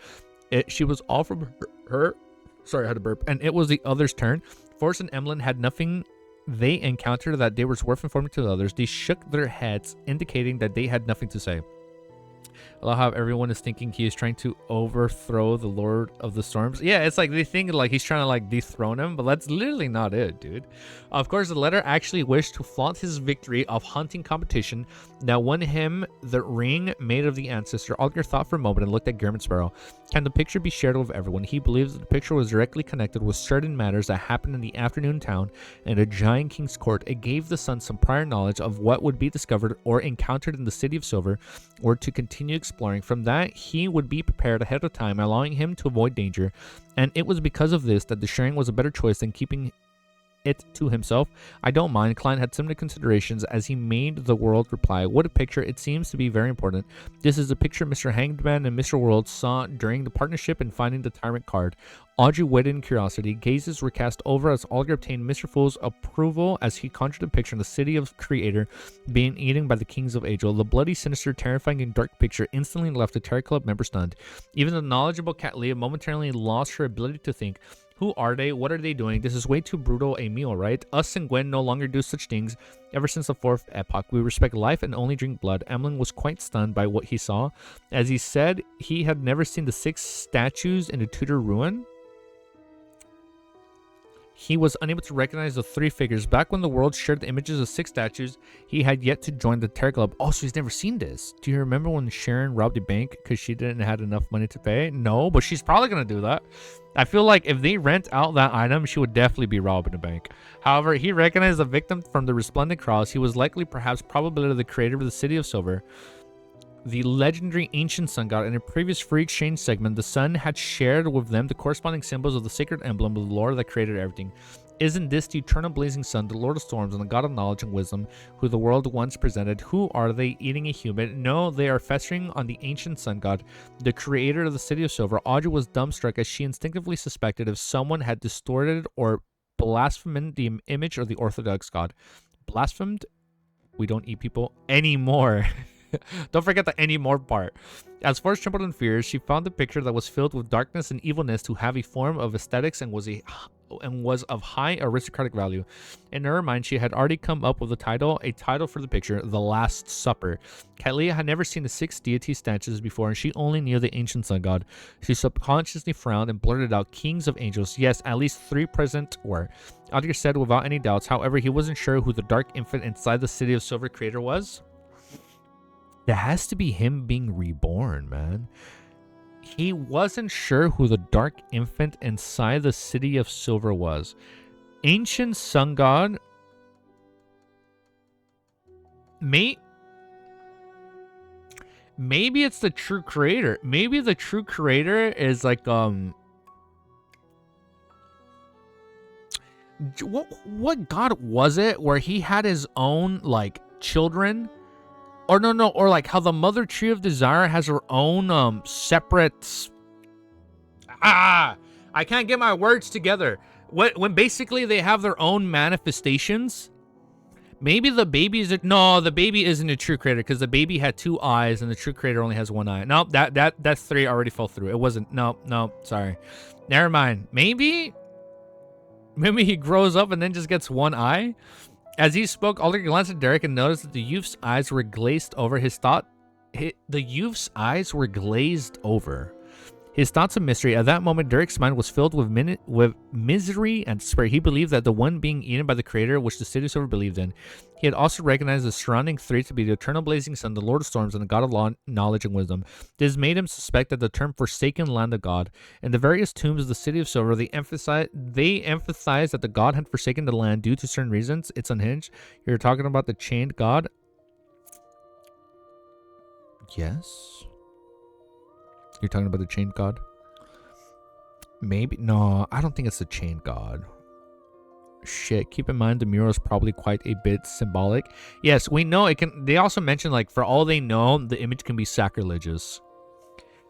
She was all from her. Sorry, I had to burp. And it was the others' turn. Forrest and Emlyn had nothing they encountered that they were worth informing to the others. They shook their heads, indicating that they had nothing to say. I love how everyone is thinking he is trying to overthrow the Lord of the Storms. Yeah, it's like they think like he's trying to like dethrone him, but that's literally not it, dude. Of course, the letter actually wished to flaunt his victory of hunting competition that won him the ring made of the ancestor. Alger thought for a moment and looked at German Sparrow. Can the picture be shared with everyone? He believes that the picture was directly connected with certain matters that happened in the afternoon town and a giant king's court. It gave the son some prior knowledge of what would be discovered or encountered in the City of Silver, or to continue exploring. From that, he would be prepared ahead of time, allowing him to avoid danger. And it was because of this that the sharing was a better choice than keeping it to himself. I don't mind. Klein had similar considerations as he made the World reply. What a picture. It seems to be very important. This is the picture Mr. Hangedman and Mr. World saw during the partnership in finding the Tyrant card. Audrey waited in curiosity. Gazes were cast over as Olga obtained Mr. Fool's approval as he conjured a picture in the City of Creator being eaten by the Kings of Agel. The bloody, sinister, terrifying, and dark picture instantly left the Terror Club member stunned. Even the knowledgeable Catleya momentarily lost her ability to think. Who are they? What are they doing? This is way too brutal a meal, right? Us and Gwen no longer do such things. Ever since the 4th epoch, we respect life and only drink blood. Emlyn was quite stunned by what he saw. As he said, he had never seen the 6 statues in the Tudor ruin. He was unable to recognize the 3 figures. Back when the world shared the images of 6 statues, he had yet to join the Terror Club. Oh, so he's never seen this. Do you remember when Sharon robbed a bank because she didn't have enough money to pay? No, but she's probably going to do that. I feel like if they rent out that item, she would definitely be robbing a bank. However, he recognized the victim from the resplendent cross. He was likely, perhaps, probably the creator of the City of Silver, the legendary ancient sun god. In a previous free exchange segment, the sun had shared with them the corresponding symbols of the sacred emblem of the Lord that created everything. Isn't this the eternal blazing sun, the Lord of Storms, and the God of knowledge and wisdom, who the world once presented? Who are they, eating a human? No, they are festering on the ancient sun god, the creator of the City of Silver. Audrey was dumbstruck as she instinctively suspected if someone had distorted or blasphemed the image of the Orthodox god. Blasphemed? We don't eat people anymore. Don't forget the anymore part. As Forrest trembled in fear, she found a picture that was filled with darkness and evilness to have a form of aesthetics and was of high aristocratic value. In her mind, she had already come up with a title for the picture, The Last Supper. Catleya had never seen the 6 deity statues before, and she only knew the ancient sun god. She subconsciously frowned and blurted out, "Kings of angels." Yes, at least 3 present were. Audrey said without any doubts. However, he wasn't sure who the dark infant inside the City of Silver creator was. It has to be him being reborn, man. He wasn't sure who the dark infant inside the City of Silver was. Ancient sun god. Maybe it's the true creator. Maybe the true creator is like what god was it where he had his own like children? Or no, or like how the Mother Tree of Desire has her own separate. I can't get my words together. When basically they have their own manifestations. Maybe the baby is the baby isn't a true creator because the baby had 2 eyes and the true creator only has 1 eye. No, that 3 already fell through. It wasn't. No, sorry. Never mind. Maybe Maybe he grows up and then just gets one eye? As he spoke, Alder glanced at Derek and noticed that the youth's eyes were glazed over. The youth's eyes were glazed over. His thoughts of mystery. At that moment, Derek's mind was filled with misery and despair. He believed that the one being eaten by the Creator, which the City of Silver believed in. He had also recognized the surrounding three to be the eternal blazing sun, the Lord of Storms, and the God of law, knowledge, and wisdom. This made him suspect that the term forsaken land of God. In the various tombs of the City of Silver, they emphasized that the God had forsaken the land due to certain reasons. It's unhinged. You're talking about the chained God? Yes. You're talking about the chained God? Maybe. No, I don't think it's the chained God. Shit. Keep in mind the mural is probably quite a bit symbolic. Yes, we know it can. They also mention, like, for all they know, the image can be sacrilegious.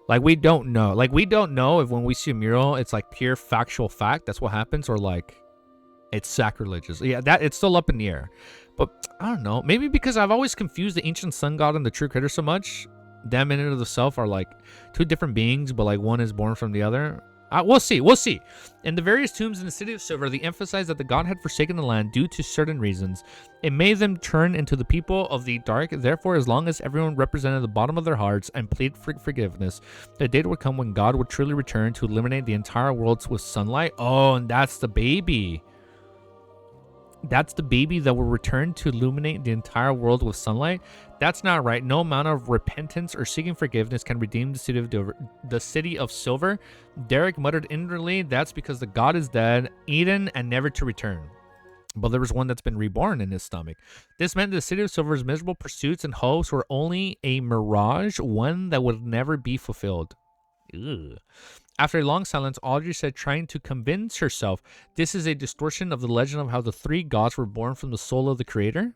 Like, we don't know. Like, we don't know if when we see a mural, it's like pure factual fact. That's what happens. Or like, it's sacrilegious. Yeah, that it's still up in the air. But I don't know. Maybe because I've always confused the ancient sun god and the true creator so much. Them in and of themselves are like two different beings, but like one is born from the other. We'll see. We'll see. In the various tombs in the City of Silver, they emphasized that the god had forsaken the land due to certain reasons. It made them turn into the people of the dark. Therefore, as long as everyone represented the bottom of their hearts and pleaded for forgiveness, the day would come when God would truly return to illuminate the entire world with sunlight. Oh, and that's the baby. That's the baby that will return to illuminate the entire world with sunlight. That's not right. No amount of repentance or seeking forgiveness can redeem the City of Silver. Derek muttered inwardly, that's because the god is dead, eaten, and never to return. But there was one that's been reborn in his stomach. This meant the City of Silver's miserable pursuits and hopes were only a mirage, one that would never be fulfilled. Ugh. After a long silence, Audrey said, trying to convince herself, this is a distortion of the legend of how the three gods were born from the soul of the creator.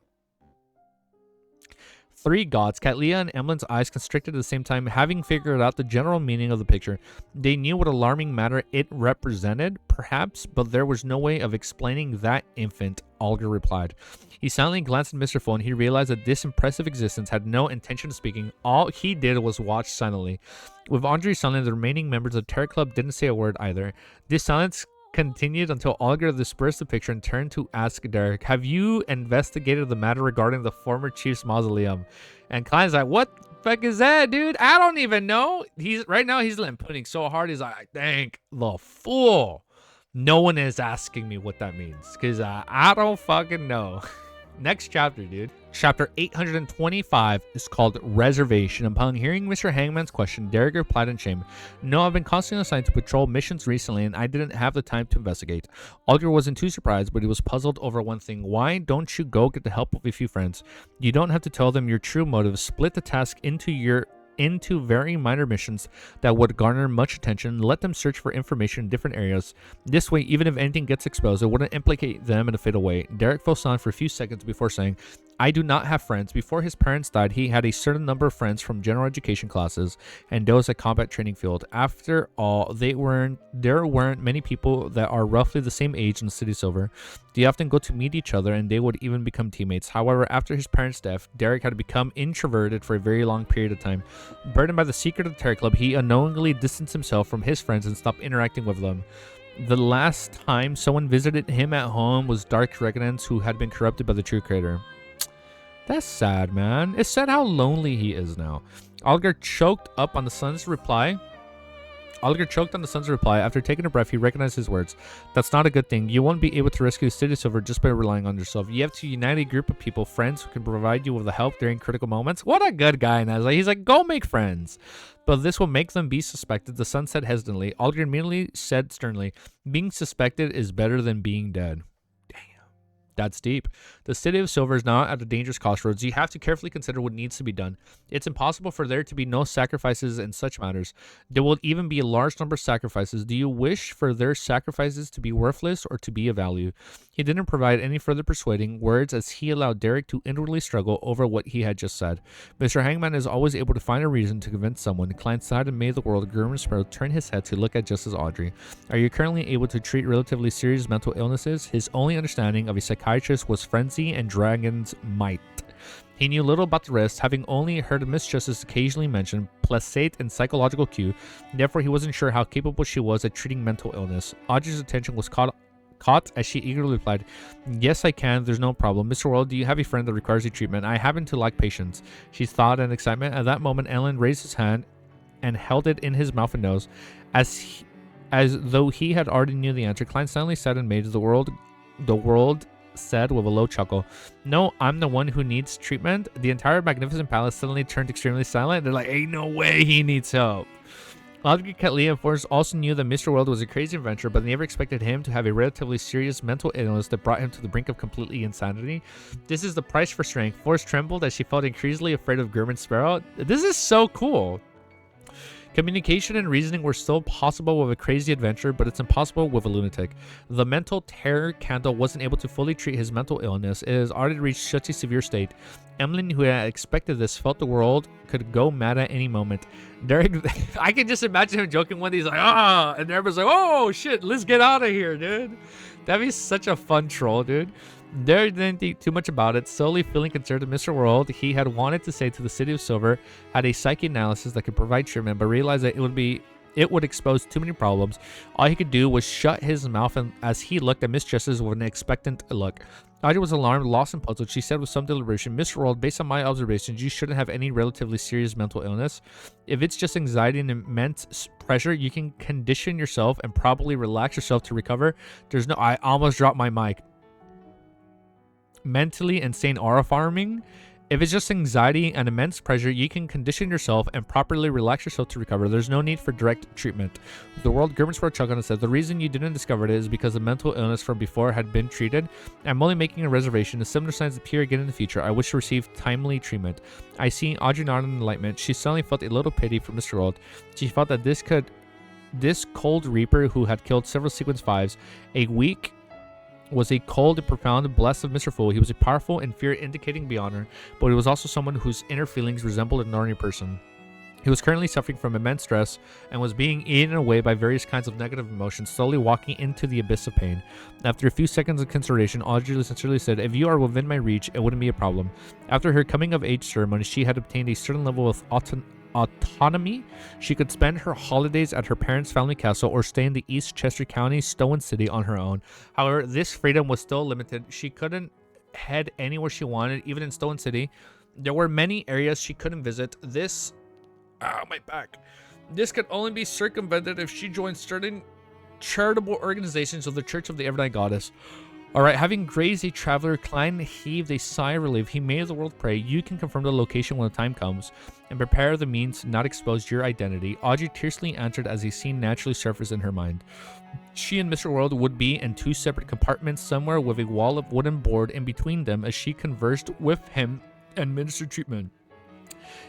Three gods. Katlia and Emmeline's eyes constricted at the same time, having figured out the general meaning of the picture. They knew what alarming matter it represented, perhaps, but there was no way of explaining that infant, Olga replied. He silently glanced at Mr. Phone. He realized that this impressive existence had no intention of speaking. All he did was watch silently. With Audrey silent, the remaining members of the Terror Club didn't say a word either. This silence continued until Olga dispersed the picture and turned to ask Derek, have you investigated the matter regarding the former chief's mausoleum? And Klein's like, what the fuck is that, dude? I don't even know. Right now he's putting so hard. He's like, thank the fool. No one is asking me what that means because I don't fucking know. Next chapter, dude. Chapter 825 is called Reservation. Upon hearing Mr. Hangman's question, Derek replied in shame, no, I've been constantly assigned to patrol missions recently and I didn't have the time to investigate. Alger wasn't too surprised, but he was puzzled over one thing. Why don't you go get the help of a few friends? You don't have to tell them your true motives. Split the task into very minor missions that would garner much attention. Let them search for information in different areas. This way, even if anything gets exposed, it wouldn't implicate them in a fatal way. Derek fell silent for a few seconds before saying, I do not have friends. Before his parents died, he had a certain number of friends from general education classes and those at combat training field. After all, there weren't many people that are roughly the same age in the City of Silver. They often go to meet each other and they would even become teammates. However, after his parents' death, Derek had become introverted for a very long period of time. Burdened by the secret of the Terror Club, he unknowingly distanced himself from his friends and stopped interacting with them. The last time someone visited him at home was Dark Revenants, who had been corrupted by the true creator. That's sad, man. It's sad how lonely he is now. Alger choked on the son's reply. After taking a breath, he recognized his words. That's not a good thing. You won't be able to rescue the City of Silver just by relying on yourself. You have to unite a group of people, friends who can provide you with the help during critical moments. What a good guy. Now he's like, go make friends. But this will make them be suspected. The son said hesitantly. Alger immediately said sternly, being suspected is better than being dead. That's deep. The City of Silver is now at a dangerous crossroads. You have to carefully consider what needs to be done. It's impossible for there to be no sacrifices in such matters. There will even be a large number of sacrifices. Do you wish for their sacrifices to be worthless or to be of value? He didn't provide any further persuading words as he allowed Derek to inwardly struggle over what he had just said. Mr. Hangman is always able to find a reason to convince someone. Klein sighed and made the world grim and sparrow turn his head to look at Justice Audrey. Are you currently able to treat relatively serious mental illnesses? His only understanding of a psychiatrist was frenzy and dragon's might. He knew little about the rest, having only heard Miss Justice occasionally mention placate and psychological cue. Therefore, he wasn't sure how capable she was at treating mental illness. Audrey's attention was caught caught as she eagerly replied, "Yes, I can. There's no problem. Mr. World, do you have a friend that requires a treatment? I happen to lack patience." She thought in excitement. At that moment, Ellen raised his hand and held it in his mouth and nose. As though he had already knew the answer, Klein suddenly said and made the world said with a low chuckle, "No, I'm the one who needs treatment." The entire magnificent palace suddenly turned extremely silent. They're like, ain't no way he needs help. Audrey, Cattleya, and Forrest also knew that Mr. World was a crazy inventor, but they never expected him to have a relatively serious mental illness that brought him to the brink of complete insanity. This is the price for strength. Forrest trembled as she felt increasingly afraid of German Sparrow. This is so cool. Communication and reasoning were still possible with a crazy adventure, but it's impossible with a lunatic. The mental terror candle wasn't able to fully treat his mental illness. It has already reached such a severe state. Emmeline, who had expected this, felt the world could go mad at any moment. Derek, I can just imagine him joking one day. He's like, "Ah," and everybody's like, "Oh shit, let's get out of here, dude." That'd be such a fun troll, dude. Derek didn't think too much about it, solely feeling concerned that Mr. World, he had wanted to say to the City of Silver, had a psychoanalysis that could provide treatment, but realized that it would expose too many problems. All he could do was shut his mouth, and as he looked at Miss Justice with an expectant look. Audrey was alarmed, lost, and puzzled. She said with some deliberation, "Mr. World, based on my observations, you shouldn't have any relatively serious mental illness. If it's just anxiety and immense pressure, you can condition yourself and probably relax yourself to recover. There's no..." I almost dropped my mic. Mentally insane aura farming. If it's just anxiety and immense pressure, you can condition yourself and properly relax yourself to recover. There's no need for direct treatment. The World German Sport chuckled and said, "The reason you didn't discover it is because the mental illness from before had been treated. I'm only making a reservation. The similar signs appear again in the future. I wish to receive timely treatment." I see Audrey nodded in enlightenment. She suddenly felt a little pity for Mr. World. She felt that this cold reaper who had killed several sequence 5s, was a cold and profound bless of Mr. Fool. He was a powerful and fear-indicating beyond her, but he was also someone whose inner feelings resembled an ordinary person. He was currently suffering from immense stress and was being eaten away by various kinds of negative emotions, slowly walking into the abyss of pain. After a few seconds of consideration, Audrey sincerely said, "If you are within my reach, it wouldn't be a problem." After her coming-of-age ceremony, she had obtained a certain level of autonomy. She could spend her holidays at her parents' family castle or stay in the East Chester County Stone City on her own. However, this freedom was still limited. She couldn't head anywhere she wanted, even in Stone City. There were many areas she couldn't visit. My back. This could only be circumvented if she joined certain charitable organizations of the Church of the Evernight Goddess. Alright, having grazed a traveler, Klein heaved a sigh of relief. He made the world pray. "You can confirm the location when the time comes and prepare the means to not expose your identity." Audrey tersely answered as a scene naturally surfaced in her mind. She and Mr. World would be in 2 separate compartments somewhere with a wall of wooden board in between them as she conversed with him and administered treatment.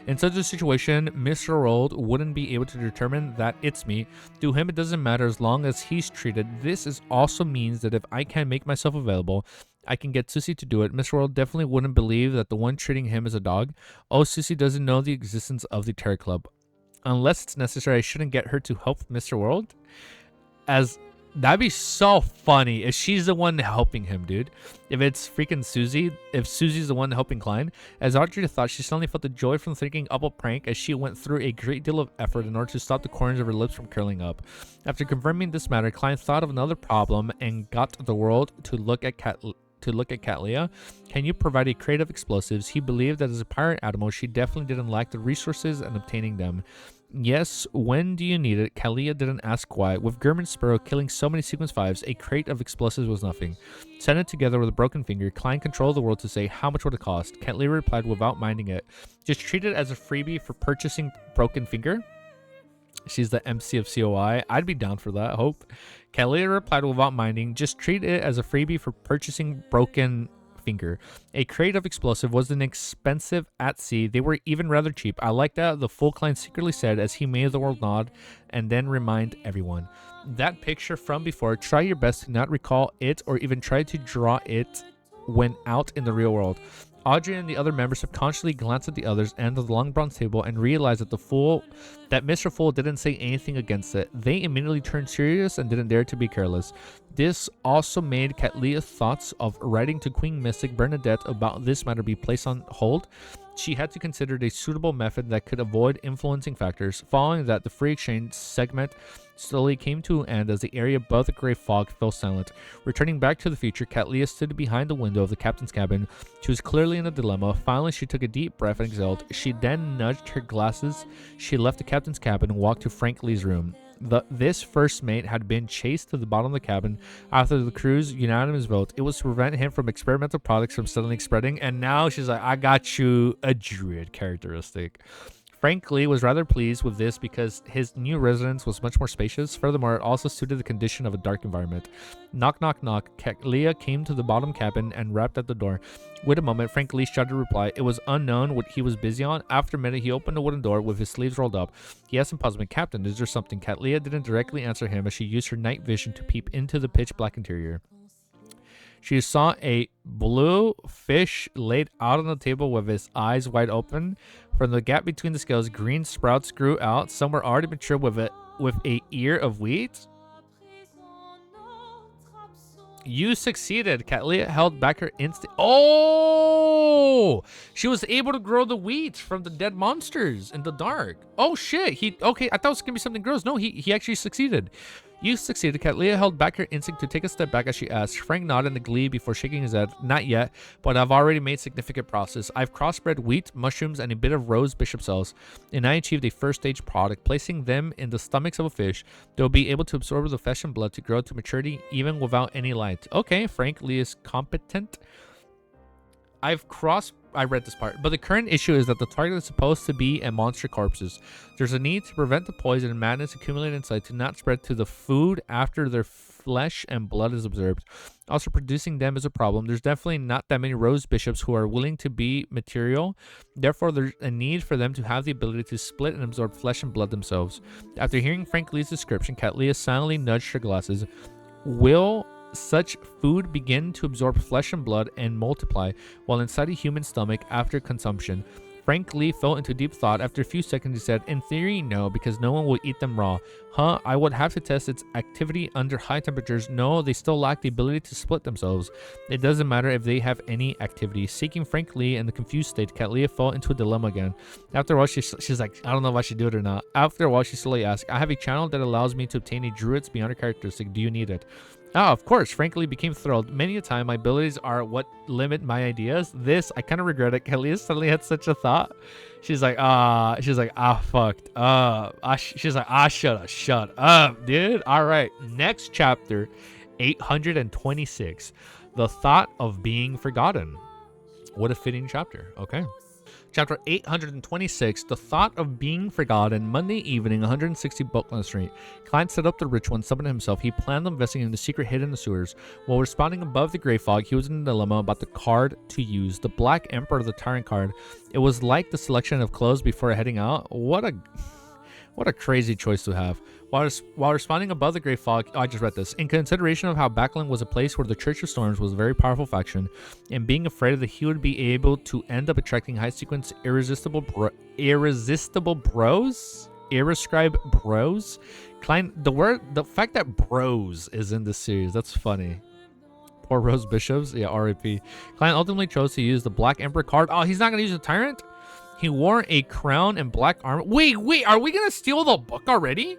In such a situation, Mr. World wouldn't be able to determine that it's me. To him, it doesn't matter as long as he's treated. This also means that if I can make myself available, I can get Susie to do it. Mr. World definitely wouldn't believe that the one treating him is a dog. Oh, Susie doesn't know the existence of the Terror Club. Unless it's necessary, I shouldn't get her to help Mr. World. That'd be so funny if she's the one helping him, dude. If it's freaking Susie, if Susie's the one helping Klein. As Audrey thought, she suddenly felt the joy from thinking up a prank as she went through a great deal of effort in order to stop the corners of her lips from curling up. After confirming this matter, Klein thought of another problem and got the World to look at Cattleya. "Can you provide a crate of explosives?" He believed that as a pirate animal, she definitely didn't lack the resources in obtaining them. "Yes, when do you need it?" Cattleya didn't ask why. With German Sparrow killing so many sequence 5s, a crate of explosives was nothing. Sent it together with a broken finger, Klein controlled the World to say how much would it cost. Cattleya replied without minding it, "Just treat it as a freebie for purchasing broken finger." She's the MC of COI. I'd be down for that, hope. Cattleya replied without minding, "Just treat it as a freebie for purchasing broken finger." A crate of explosive wasn't expensive at sea. They were even rather cheap. "I like that," the full Klein secretly said as he made the World nod and then remind everyone. That picture from before, try your best to not recall it or even try to draw it when out in the real world. Audrey and the other members subconsciously glanced at the others and the long bronze table and realized that Mr. Fool didn't say anything against it. They immediately turned serious and didn't dare to be careless. This also made Cattleya's thoughts of writing to Queen Mystic Bernadette about this matter be placed on hold. She had to consider a suitable method that could avoid influencing factors. Following that, the free exchange segment slowly came to an end as the area above the gray fog fell silent. Returning back to the future, Katlia stood behind the window of the captain's cabin. She was clearly in a dilemma. Finally, she took a deep breath and exhaled. She then nudged her glasses. She left the captain's cabin and walked to Frank Lee's room. This first mate had been chased to the bottom of the cabin after the crew's unanimous vote. It was to prevent him from experimental products from suddenly spreading, and now she's like, I got you a druid characteristic. Frank Lee was rather pleased with this because his new residence was much more spacious. Furthermore, it also suited the condition of a dark environment. Knock, knock, knock. Leah came to the bottom cabin and rapped at the door. Wait a moment, Frank Lee shouted a reply. It was unknown what he was busy on. After a minute, he opened the wooden door with his sleeves rolled up. He asked in puzzlement, Captain, is there something? Leah didn't directly answer him as she used her night vision to peep into the pitch black interior. She saw a blue fish laid out on the table with his eyes wide open. From the gap between the scales, green sprouts grew out. Some were already mature with a ear of wheat. You succeeded. Katlia held back her instinct. Oh! She was able to grow the wheat from the dead monsters in the dark. Oh, shit. Okay, I thought it was going to be something gross. No, he actually succeeded. You succeeded. Katlia held back her instinct to take a step back as she asked. Frank nodded in glee before shaking his head. Not yet, but I've already made significant progress. I've crossbred wheat, mushrooms, and a bit of rose bishop cells, and I achieved a first stage product. Placing them in the stomachs of a fish, they'll be able to absorb the flesh and blood to grow to maturity even without any light. Okay, Frank Lee is competent. I read this part, but the current issue is that the target is supposed to be a monster corpses. There's a need to prevent the poison and madness accumulated inside to not spread to the food after their flesh and blood is absorbed. Also, producing them is a problem. There's definitely not that many rose bishops who are willing to be material. Therefore, there's a need for them to have the ability to split and absorb flesh and blood themselves. After hearing Frank Lee's description, Katlia silently nudged her glasses. Will such food begin to absorb flesh and blood and multiply while inside a human stomach after consumption? Frank Lee fell into deep thought. After a few seconds, he said, in theory, no, because no one will eat them raw. Huh? I would have to test its activity under high temperatures. No, they still lack the ability to split themselves. It doesn't matter if they have any activity. Seeking Frank Lee in the confused state, Katlia fell into a dilemma again. After a while, she's like, I don't know if I should do it or not. After a while, she slowly asked, I have a channel that allows me to obtain a druid's beyond a characteristic. Do you need it? Oh, of course. Frank Lee became thrilled. Many a time, my abilities are what limit my ideas. This, I kind of regret it. Kalia suddenly had such a thought. She's like, fucked up. She's like, shut up, dude. All right. Next chapter, 826. The thought of being forgotten. What a fitting chapter. Okay. Chapter 826, The Thought of Being Forgotten. Monday evening, 160 Buckland Street. Klein set up the ritual and summoned himself. He planned on investigating the secret hidden in the sewers. While responding above the gray fog, he was in a dilemma about the card to use. The Black Emperor, the Tyrant card. It was like the selection of clothes before heading out. What a crazy choice to have. While responding above the gray fog, I just read this. In consideration of how Backland was a place where the Church of Storms was a very powerful faction, and being afraid that he would be able to end up attracting high sequence irresistible bros? Irrescribe bros? Klein, the fact that bros is in this series, that's funny. Poor Rose Bishops, yeah, RIP. Klein ultimately chose to use the Black Emperor card. Oh, he's not going to use the Tyrant? He wore a crown and black armor. Wait, are we going to steal the book already?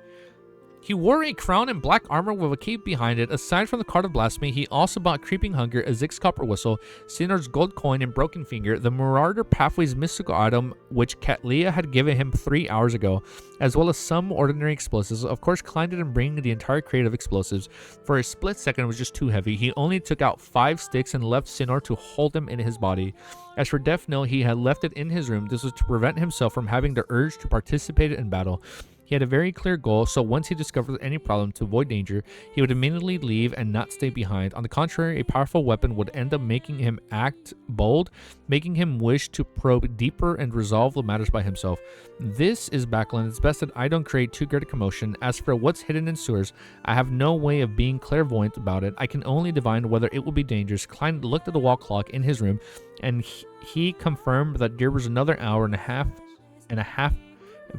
He wore a crown and black armor with a cape behind it. Aside from the card of blasphemy, he also bought Creeping Hunger, a Zig's copper whistle, Sinar's gold coin, and Broken Finger, the Marauder Pathways mystical item which Katlia had given him 3 hours ago, as well as some ordinary explosives. Of course, Klein didn't bring the entire crate of explosives. For a split second, it was just too heavy. He only took out 5 sticks and left Sinor to hold them in his body. As for Death Knell, he had left it in his room. This was to prevent himself from having the urge to participate in battle. He had a very clear goal, so once he discovered any problem to avoid danger, he would immediately leave and not stay behind. On the contrary, a powerful weapon would end up making him act bold, making him wish to probe deeper and resolve the matters by himself. This is Backland. It's best that I don't create too great a commotion. As for what's hidden in sewers, I have no way of being clairvoyant about it. I can only divine whether it will be dangerous. Klein looked at the wall clock in his room, and he confirmed that there was another hour and a half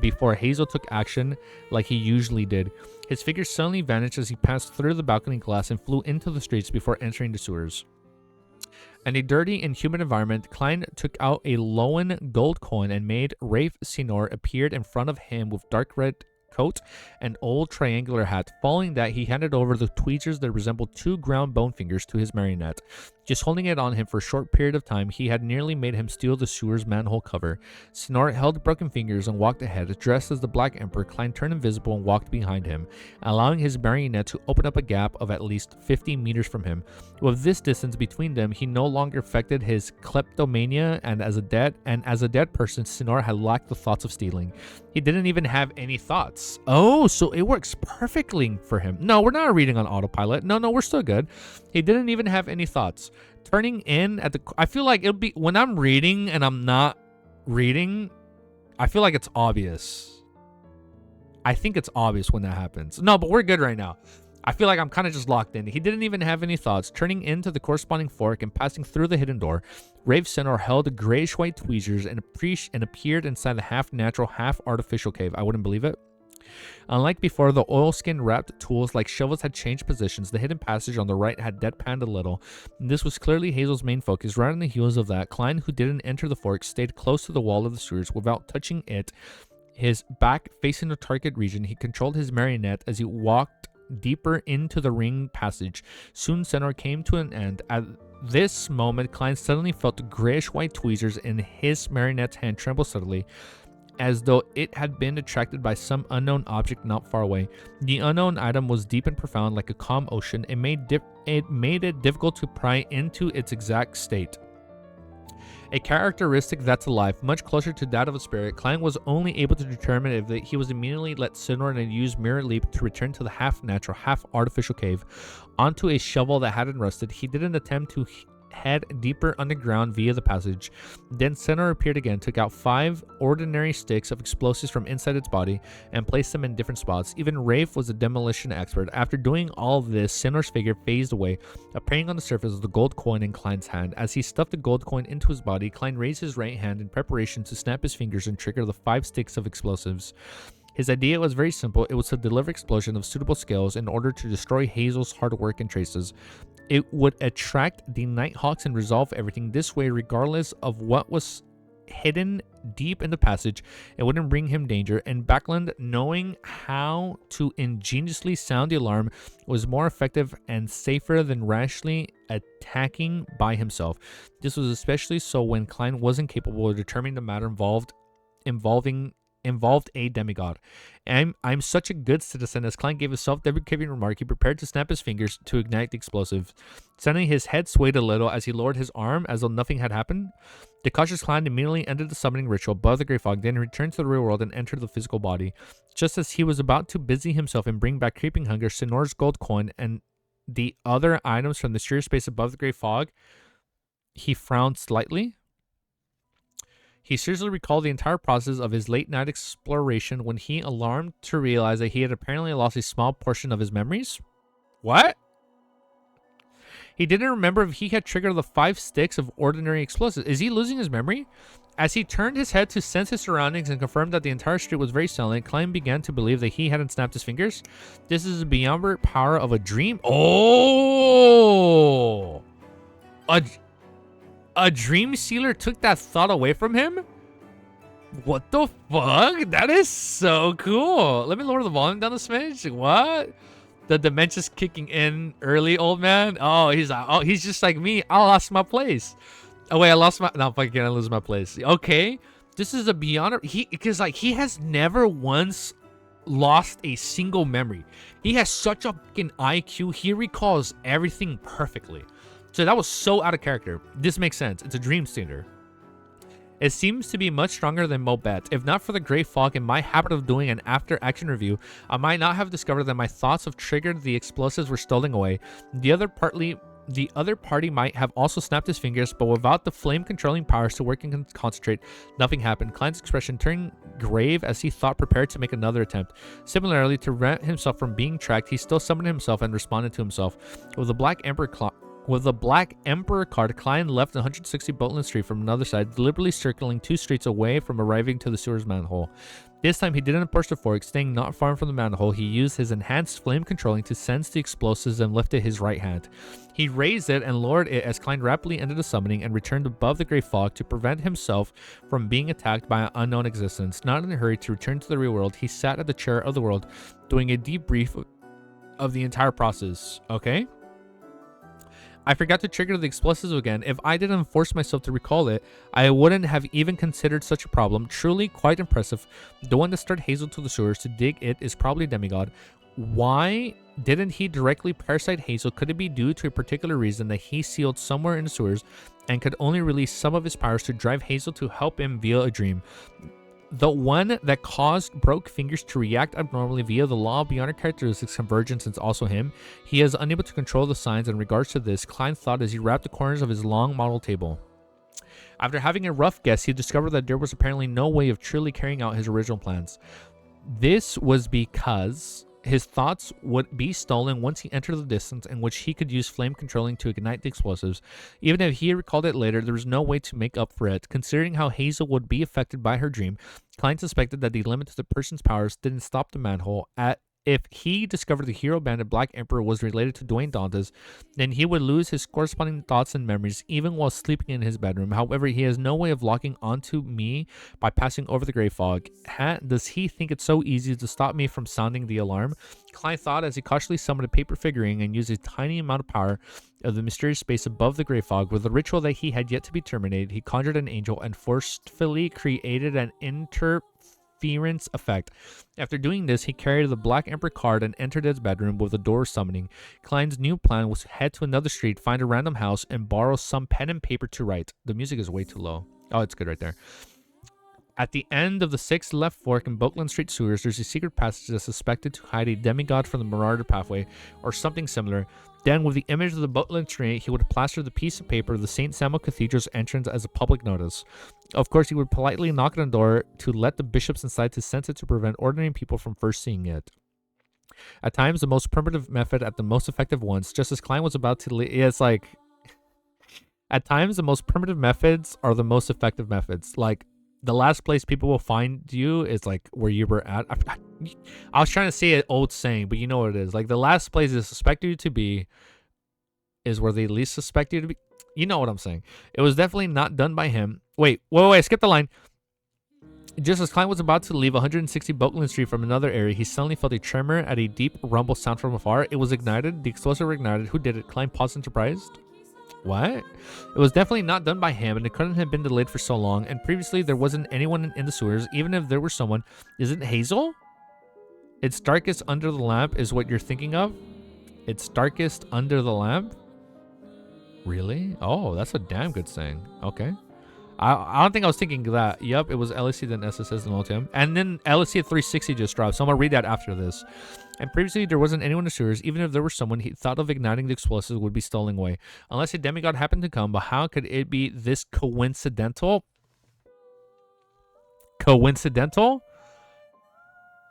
before Hazel took action like he usually did. His figure suddenly vanished as he passed through the balcony glass and flew into the streets before entering the sewers. In a dirty and humid environment, Klein took out a Lowen gold coin and made Rafe Sinor appeared in front of him with dark red coat and old triangular hat. Following that, he handed over the tweezers that resembled 2 ground bone fingers to his marionette. Just holding it on him for a short period of time, he had nearly made him steal the sewer's manhole cover. Senor held broken fingers and walked ahead. Dressed as the Black Emperor, Klein turned invisible and walked behind him, allowing his marionette to open up a gap of at least 50 meters from him. With this distance between them, he no longer affected his kleptomania, and as a dead person, Senor had lacked the thoughts of stealing. He didn't even have any thoughts. Oh, so it works perfectly for him. No, we're not reading on autopilot. No, we're still good. He didn't even have any thoughts. Turning in at the... I feel like it'll be... When I'm reading and I'm not reading, I feel like it's obvious. I think it's obvious when that happens. No, but we're good right now. I feel like I'm kind of just locked in. He didn't even have any thoughts. Turning into the corresponding fork and passing through the hidden door, Rave Senor held grayish-white tweezers and appeared inside the half-natural, half-artificial cave. I wouldn't believe it. Unlike before, the oilskin-wrapped tools like shovels had changed positions. The hidden passage on the right had deadpanned a little. This was clearly Hazel's main focus. Right on the heels of that, Klein, who didn't enter the fork, stayed close to the wall of the sewers without touching it. His back facing the target region, he controlled his marionette as he walked deeper into the ring passage. Soon Senor came to an end. At this moment, Klein suddenly felt the grayish-white tweezers in his marionette's hand tremble suddenly, as though it had been attracted by some unknown object not far away. The unknown item was deep and profound, like a calm ocean. It made it difficult to pry into its exact state. A characteristic that's alive, much closer to that of a spirit. Klein was only able to determine if he was immediately let Senor and use Mirror Leap to return to the half-natural, half-artificial cave onto a shovel that hadn't rusted. He didn't attempt to head deeper underground via the passage. Then Senor appeared again, took out 5 ordinary sticks of explosives from inside its body, and placed them in different spots. Even Rafe was a demolition expert. After doing all of this, Senor's figure phased away, appearing on the surface of the gold coin in Klein's hand. As he stuffed the gold coin into his body, Klein raised his right hand in preparation to snap his fingers and trigger the 5 sticks of explosives. His idea was very simple. It was to deliver explosion of suitable scales in order to destroy Hazel's hard work and traces. It would attract the Nighthawks and resolve everything. This way, regardless of what was hidden deep in the passage, it wouldn't bring him danger. And Backlund, knowing how to ingeniously sound the alarm, was more effective and safer than rashly attacking by himself. This was especially so when Klein wasn't capable of determining the matter involved a demigod. I'm such a good citizen. As Klein gave a self-deprecating remark, he prepared to snap his fingers to ignite the explosive. Suddenly, his head swayed a little as he lowered his arm as though nothing had happened. The cautious Klein immediately ended the summoning ritual above the Grey Fog, then returned to the real world and entered the physical body. Just as he was about to busy himself and bring back Creeping Hunger, Senor's gold coin, and the other items from the sheer space above the Grey Fog, he frowned slightly. He seriously recalled the entire process of his late-night exploration when he alarmed to realize that he had apparently lost a small portion of his memories. What? He didn't remember if he had triggered the 5 sticks of ordinary explosives. Is he losing his memory? As he turned his head to sense his surroundings and confirmed that the entire street was very silent, Klein began to believe that he hadn't snapped his fingers. This is beyond the power of a dream. Oh! A dream sealer took that thought away from him? What the fuck? That is so cool. Let me lower the volume down a smidge. What? The dementia's kicking in early, old man? Oh, he's just like me. I lost my place. Oh, wait, I lost my... No, fucking I lose my place. Okay. This is a beyond... Because, like, he has never once lost a single memory. He has such a fucking IQ. He recalls everything perfectly. So that was so out of character. This makes sense. It's a dream stealer. It seems to be much stronger than Mobet. If not for the Grey Fog and my habit of doing an after-action review, I might not have discovered that my thoughts of triggered the explosives were stolen away. The other party might have also snapped his fingers, but without the flame-controlling powers to work and concentrate, nothing happened. Klein's expression turned grave as he thought prepared to make another attempt. Similarly, to prevent himself from being tracked, he still summoned himself and responded to himself. With the Black Emperor card, Klein left 160 Boatland Street from another side, deliberately circling 2 streets away from arriving to the sewer's manhole. This time he didn't push the fork. Staying not far from the manhole, he used his enhanced flame controlling to sense the explosives and lifted his right hand. He raised it and lowered it as Klein rapidly ended the summoning and returned above the gray fog to prevent himself from being attacked by an unknown existence. Not in a hurry to return to the real world, he sat at the chair of the world, doing a debrief of the entire process. Okay? I forgot to trigger the explosives again. If I didn't force myself to recall it, I wouldn't have even considered such a problem. Truly quite impressive. The one that started Hazel to the sewers to dig it is probably a demigod. Why didn't he directly parasite Hazel? Could it be due to a particular reason that he sealed somewhere in the sewers and could only release some of his powers to drive Hazel to help him via a dream? The one that caused Broke Fingers to react abnormally via the law beyond her characteristics convergence is also him. He is unable to control the signs in regards to this, Klein thought as he wrapped the corners of his long model table. After having a rough guess, he discovered that there was apparently no way of truly carrying out his original plans. This was because his thoughts would be stolen once he entered the distance in which he could use flame controlling to ignite the explosives. Even if he recalled it later, there was no way to make up for it. Considering how Hazel would be affected by her dream, Klein suspected that the limit to the person's powers didn't stop the manhole. If he discovered the hero bandit Black Emperor was related to Dwayne Dantes, then he would lose his corresponding thoughts and memories even while sleeping in his bedroom. However, he has no way of locking onto me by passing over the gray fog. Does he think it's so easy to stop me from sounding the alarm? Klein thought as he cautiously summoned a paper figurine and used a tiny amount of power of the mysterious space above the gray fog. With a ritual that he had yet to be terminated, he conjured an angel and forcefully created an interference effect. After doing this, he carried the Black Emperor card and entered his bedroom with the door summoning. Klein's new plan was to head to another street, find a random house, and borrow some pen and paper to write. The music is way too low. Oh, it's good right there. At the end of the 6th left fork in Boatland Street sewers, there's a secret passage that's suspected to hide a demigod from the Marauder pathway, or something similar. Then, with the image of the Boatland Street, he would plaster the piece of paper of the St. Samuel Cathedral's entrance as a public notice. Of course, he would politely knock on the door to let the bishops inside to sense it to prevent ordinary people from first seeing it. At times, the most primitive method at the most effective ones, just as Klein was about to leave. Yeah, it's like, at times, the most primitive methods are the most effective methods. Like, the last place people will find you is like where you were at. I was trying to say an old saying, but you know what it is. Like, the last place they suspect you to be is where they least suspect you to be. You know what I'm saying. It was definitely not done by him. Wait, I skipped the line. Just as Klein was about to leave 160 Boatland Street from another area, he suddenly felt a tremor at a deep rumble sound from afar. It was ignited. The explosive ignited. Who did it? Klein paused in surprise. What? It was definitely not done by him, and it couldn't have been delayed for so long. And previously, there wasn't anyone in the sewers. Even if there were someone, is it Hazel? It's darkest under the lamp is what you're thinking of? It's darkest under the lamp? Really? Oh, that's a damn good saying. Okay. I don't think I was thinking that. Yep, it was LSC, then SSS, and Ultim. And then LSC at 360 just dropped, so I'm going to read that after this. And previously, there wasn't anyone in the sewers. Even if there was someone, he thought of igniting the explosives would be stolen away. Unless a demigod happened to come, but how could it be this coincidental? Coincidental?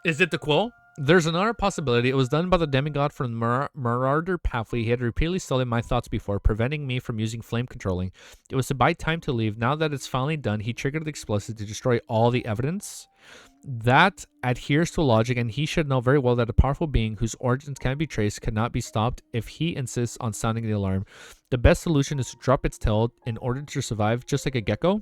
Is it the quill? There's another possibility. It was done by the demigod from the Marauder pathway. He had repeatedly stolen my thoughts before, preventing me from using flame controlling. It was to buy time to leave. Now that it's finally done, he triggered the explosive to destroy all the evidence. That adheres to logic, and he should know very well that a powerful being whose origins can be traced cannot be stopped if he insists on sounding the alarm. The best solution is to drop its tail in order to survive, just like a gecko.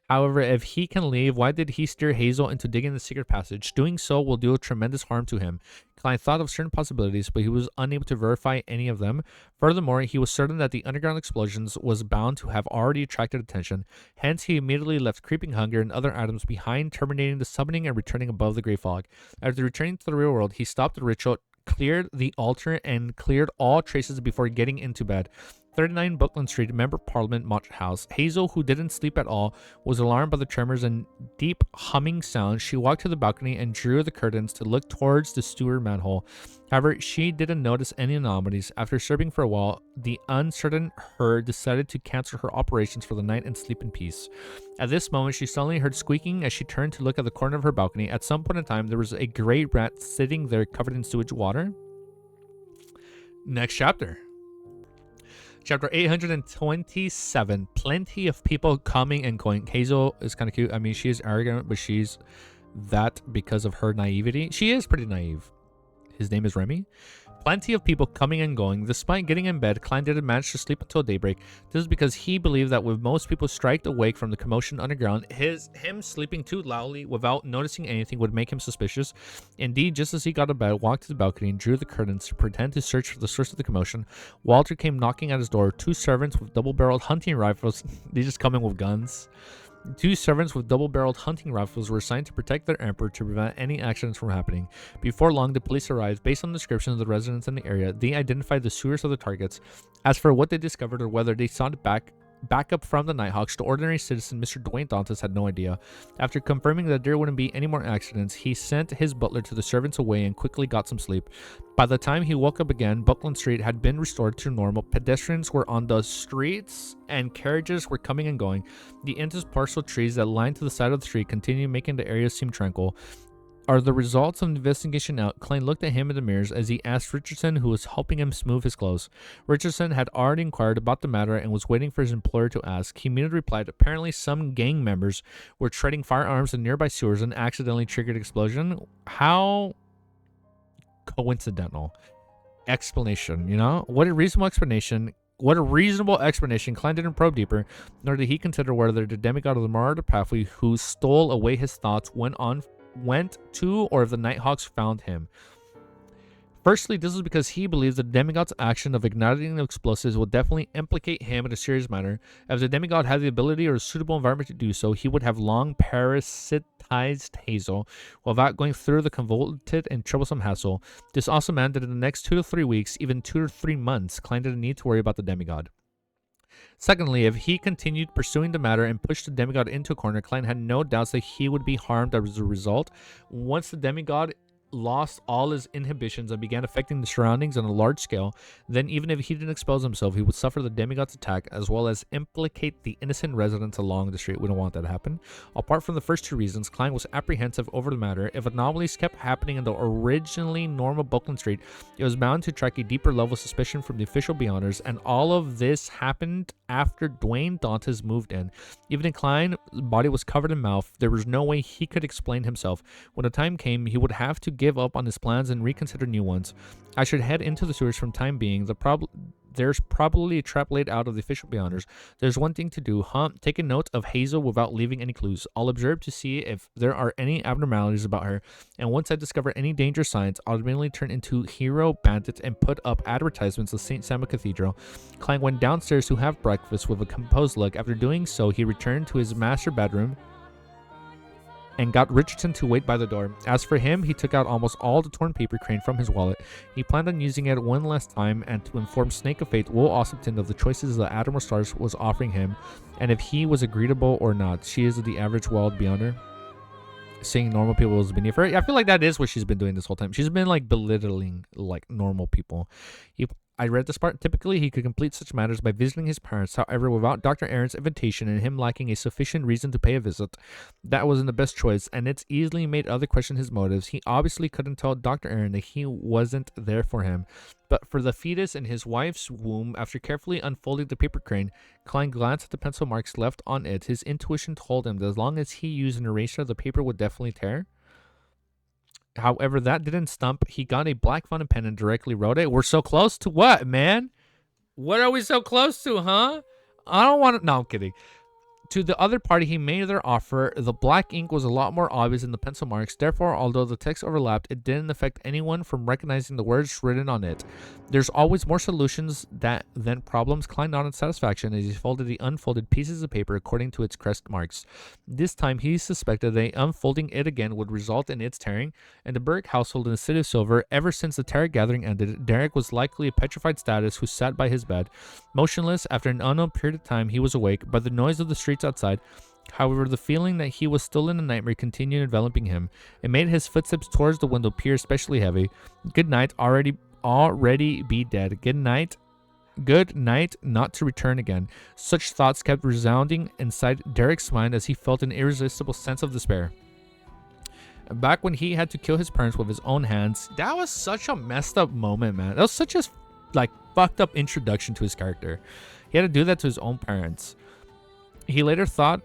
However, if he can leave, why did he steer Hazel into digging the secret passage? Doing so will do tremendous harm to him. Klein thought of certain possibilities, but he was unable to verify any of them. Furthermore, he was certain that the underground explosions was bound to have already attracted attention. Hence, he immediately left Creeping Hunger and other items behind, terminating the summoning and returning above the gray fog. After returning to the real world, he stopped the ritual, cleared the altar, and cleared all traces before getting into bed. 39 Boatland Street, Member Parliament, Mott House. Hazel, who didn't sleep at all, was alarmed by the tremors and deep humming sounds. She walked to the balcony and drew the curtains to look towards the sewer manhole. However, she didn't notice any anomalies. After searching for a while, the uncertain her decided to cancel her operations for the night and sleep in peace. At this moment, she suddenly heard squeaking as she turned to look at the corner of her balcony. At some point in time, there was a gray rat sitting there covered in sewage water. Next chapter. Chapter 827. Plenty of people coming and going. Hazel is kind of cute. I mean, she is arrogant, but she's that because of her naivety. She is pretty naive. His name is Remy. Plenty of people coming and going. Despite getting in bed, Klein didn't manage to sleep until daybreak. This is because he believed that with most people striked awake from the commotion underground, him sleeping too loudly without noticing anything would make him suspicious. Indeed, just as he got to bed, walked to the balcony and drew the curtains to pretend to search for the source of the commotion, Walter came knocking at his door. Two servants with double-barreled hunting rifles. They just come in with guns. Two servants with double-barreled hunting rifles were assigned to protect their emperor to prevent any accidents from happening. Before long, the police arrived. Based on descriptions of the residents in the area, they identified the sewers of the targets. As for what they discovered or whether they sought backup from the Nighthawks, the ordinary citizen Mr. Dwayne Dantes had no idea. After confirming that there wouldn't be any more accidents, he sent his butler to the servants away and quickly got some sleep. By the time he woke up again, Buckland Street had been restored to normal. Pedestrians were on the streets and carriages were coming and going. The interspersed trees that lined to the side of the street continued making the area seem tranquil. Are the results of the investigation out? Klein looked at him in the mirrors as he asked Richardson, who was helping him smooth his clothes. Richardson had already inquired about the matter and was waiting for his employer to ask. He immediately replied, apparently some gang members were treading firearms in nearby sewers and accidentally triggered explosion. How coincidental. Explanation, you know? What a reasonable explanation. Klein didn't probe deeper, nor did he consider whether the demigod of the Marauder pathway who stole away his thoughts went to, or if the Nighthawks found him. Firstly, this was because he believes the demigod's action of igniting the explosives would definitely implicate him in a serious manner. If the demigod had the ability or a suitable environment to do so, he would have long parasitized Hazel without going through the convoluted and troublesome hassle. This also meant that in the next 2 to 3 weeks, even 2 to 3 months, Klein didn't need to worry about the demigod. Secondly, if he continued pursuing the matter and pushed the demigod into a corner, Klein had no doubts that he would be harmed as a result. Once the demigod lost all his inhibitions and began affecting the surroundings on a large scale, then even if he didn't expose himself, he would suffer the demigod's attack as well as implicate the innocent residents along the street. We don't want that to happen. Apart from the first two reasons, Klein was apprehensive over the matter. If anomalies kept happening in the originally normal Buckland Street, it was bound to attract a deeper level of suspicion from the official beyonders, and all of this happened after Dwayne Dantes moved in. Even if Klein's body was covered in mouth, there was no way he could explain himself. When the time came, he would have to give up on his plans and reconsider new ones. I should head into the sewers from time being. There's probably a trap laid out of the official beyonders. There's one thing to do, take a note of Hazel without leaving any clues. I'll observe to see if there are any abnormalities about her, and once I discover any danger signs, I'll immediately turn into hero bandit and put up advertisements of St. Samuel Cathedral. Klein went downstairs to have breakfast with a composed look. After doing so, he returned to his master bedroom and got Richardson to wait by the door. As for him, he took out almost all the torn paper crane from his wallet. He planned on using it one last time and to inform Snake of Fate, Will Ossipton, of the choices the Admiral Stars was offering him, and if he was agreeable or not. She is the average wild beyonder, saying normal people was beneath her. I feel like that is what she's been doing this whole time. She's been like belittling like normal people. I read this part. Typically, he could complete such matters by visiting his parents. However, without Dr. Aaron's invitation and him lacking a sufficient reason to pay a visit, that wasn't the best choice, and it's easily made others question his motives. He obviously couldn't tell Dr. Aaron that he wasn't there for him. But for the fetus in his wife's womb, after carefully unfolding the paper crane, Klein glanced at the pencil marks left on it. His intuition told him that as long as he used an eraser, the paper would definitely tear. However, that didn't stump. He got a black fountain pen and directly wrote it. We're so close to what, man? What are we so close to, huh? I don't want to... No, I'm kidding. To the other party, he made their offer. The black ink was a lot more obvious than the pencil marks. Therefore, although the text overlapped, it didn't affect anyone from recognizing the words written on it. There's always more solutions than problems. Klein nodded satisfaction as he folded the unfolded pieces of paper according to its crest marks. This time, he suspected that unfolding it again would result in its tearing. In the Burke household in the city of Silver, ever since the terror gathering ended, Derek was likely a petrified status who sat by his bed, motionless. After an unknown period of time, he was awake by the noise of the streets outside. However, the feeling that he was still in a nightmare continued enveloping him. It made his footsteps towards the window appear especially heavy. Good night, already be dead. Good night, not to return again. Such thoughts kept resounding inside Derek's mind as he felt an irresistible sense of despair. Back when he had to kill his parents with his own hands, that was such a messed up moment, man. That was such a fucked up introduction to his character. He had to do that to his own parents. He later thought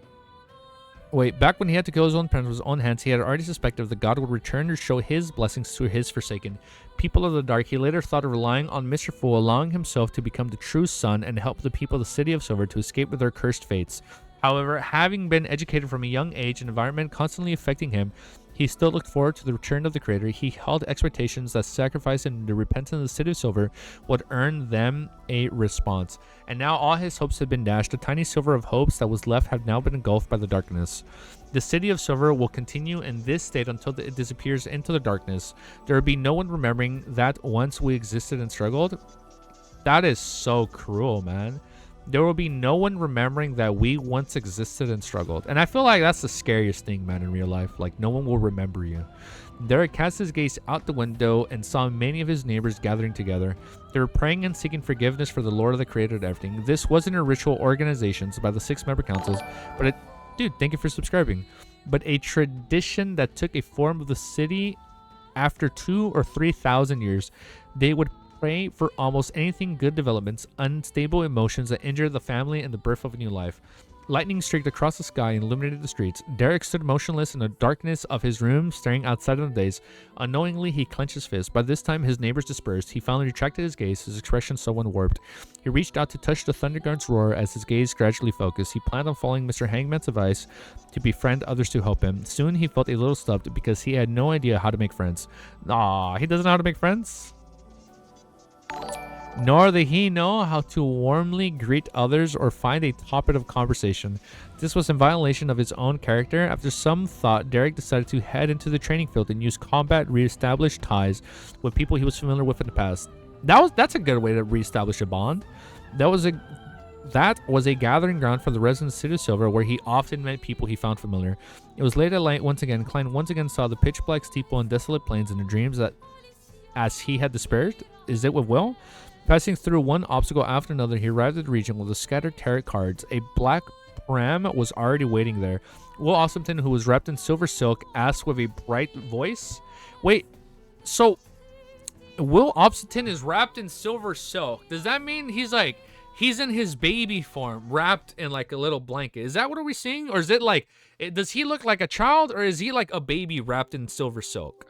Wait, back when he had to kill his own parents with his own hands, he had already suspected that God would return to show his blessings to his forsaken people of the dark. He later thought of relying on Mr. Fool, allowing himself to become the true son and help the people of the city of Silver to escape with their cursed fates. However, having been educated from a young age, an environment constantly affecting him, he still looked forward to the return of the Creator. He held expectations that sacrifice and the repentance of the City of Silver would earn them a response. And now all his hopes had been dashed. The tiny silver of hopes that was left had now been engulfed by the darkness. The City of Silver will continue in this state until it disappears into the darkness. There will be no one remembering that once we existed and struggled. That is so cruel, man. There will be no one remembering that we once existed and struggled. And I feel like that's the scariest thing, man, in real life. Like, no one will remember you. Derek cast his gaze out the window and saw many of his neighbors gathering together. They were praying and seeking forgiveness for the Lord of the Creator of everything. This wasn't a ritual organizations by the 6 member councils, but dude, thank you for subscribing. But a tradition that took a form of the city after 2,000 or 3,000 years. They would pray for almost anything, good developments, unstable emotions that injured the family and the birth of a new life. Lightning streaked across the sky and illuminated the streets. Derek stood motionless in the darkness of his room, staring outside of the days. Unknowingly, he clenched his fist. By this time, his neighbors dispersed. He finally retracted his gaze, his expression somewhat warped. He reached out to touch the Thunderguard's roar as his gaze gradually focused. He planned on following Mr. Hangman's advice to befriend others to help him. Soon, he felt a little stumped because he had no idea how to make friends. Aw, he doesn't know how to make friends? Nor did he know how to warmly greet others or find a topic of conversation. This was in violation of his own character. After some thought, Derek decided to head into the training field and use combat re-establish ties with people he was familiar with in the past. That's a good way to re-establish a bond. That was a gathering ground for the residents of City of Silver, where he often met people he found familiar. It was late at night once again. Klein once again saw the pitch black steeple and desolate plains in the dreams that, as he had despaired, is it with Will? Passing through one obstacle after another, he arrived at the region with the scattered tarot cards. A black pram was already waiting there. Will Ossipton, who was wrapped in silver silk, asked with a bright voice, wait, so Will Ossipton is wrapped in silver silk. Does that mean he's in his baby form, wrapped in like a little blanket? Is that what are we seeing? Or is it like, does he look like a child, or is he like a baby wrapped in silver silk?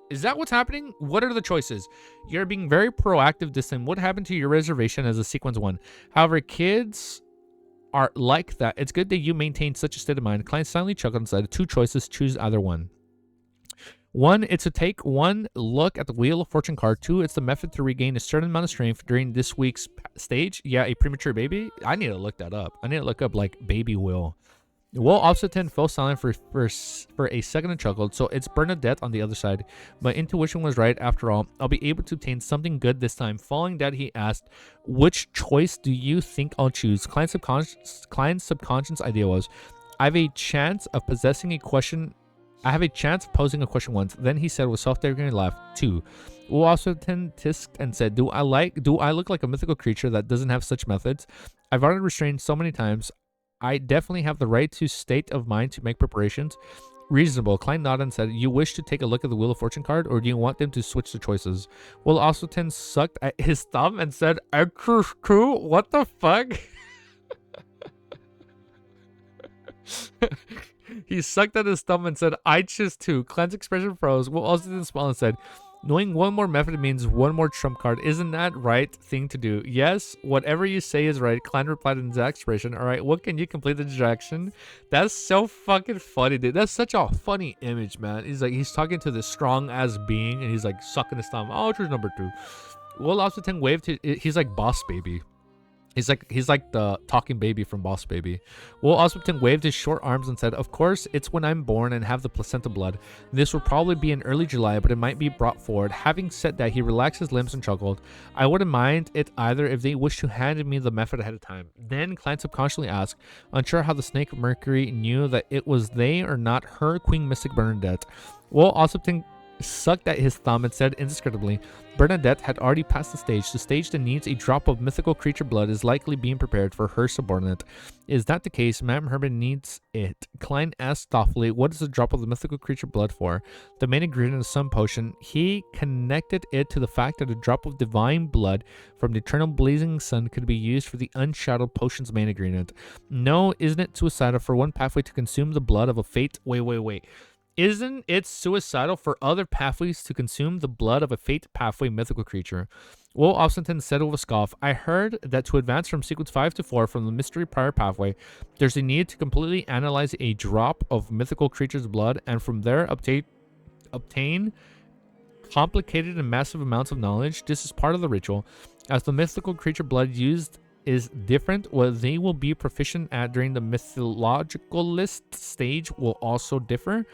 Is that what's happening? What are the choices? You're being very proactive this time. What happened to your reservation as a sequence 1? However, kids are like that. It's good that you maintain such a state of mind. Klein silently chuckled and said, 2 choices, choose either one. 1, it's to take 1 look at the Wheel of Fortune card. 2, it's the method to regain a certain amount of strength during this week's stage. Yeah, a premature baby. I need to look that up. I need to look up like baby Will. Will Ossipton fell silent for a second and chuckled. So it's Bernadette on the other side. My intuition was right after all. I'll be able to obtain something good this time. Following that, he asked, which choice do you think I'll choose? Klein's subconscious idea was, I have a chance of posing a question once. Then he said with self-deprecating laugh, 2. Will Ossipton tisked and said, do I look like a mythical creature that doesn't have such methods? I've already restrained so many times. I definitely have the right to state of mind to make preparations. Reasonable. Klein nodded and said, you wish to take a look at the Wheel of Fortune card, or do you want them to switch the choices? Will Ossipton sucked at his thumb and said, what the fuck? He sucked at his thumb and said, I choose 2. Klein's expression froze. Will Ossipton smiled and said, knowing one more method means one more trump card. Isn't that right thing to do? Yes, whatever you say is right. Klein replied in his expression. All right, what can you complete the distraction? That's so fucking funny, dude. That's such a funny image, man. He's talking to this strong ass being, and he's like sucking his thumb. Oh, choose number 2. Will Ossipton waved. He's like Boss Baby. He's like the talking baby from Boss Baby. Will Ossipton waved his short arms and said, of course, it's when I'm born and have the placenta blood. This will probably be in early July, but it might be brought forward. Having said that, he relaxed his limbs and chuckled. I wouldn't mind it either if they wish to hand me the method ahead of time. Then Klein subconsciously asked, unsure how the snake Mercury knew that it was they or not her Queen Mystic Bernadette. Will Ossipton sucked at his thumb and said indiscriminately, Bernadette had already passed the stage that needs a drop of mythical creature blood is likely being prepared for her subordinate. Is that the case? Madame Herman needs it. Klein asked thoughtfully, what is the drop of the mythical creature blood for? The main ingredient is some potion. He connected it to the fact that a drop of divine blood from the eternal blazing sun could be used for the unshadowed potion's main ingredient. No, isn't it suicidal for one pathway to consume the blood of a fate? Wait. Isn't it suicidal for other pathways to consume the blood of a fate pathway mythical creature? Will Ossington said with a scoff, I heard that to advance from sequence 5 to 4 from the mystery prior pathway, there's a need to completely analyze a drop of mythical creature's blood and from there obtain complicated and massive amounts of knowledge. This is part of the ritual. As the mythical creature blood used is different, what they will be proficient at during the mythologicalist stage will also differ.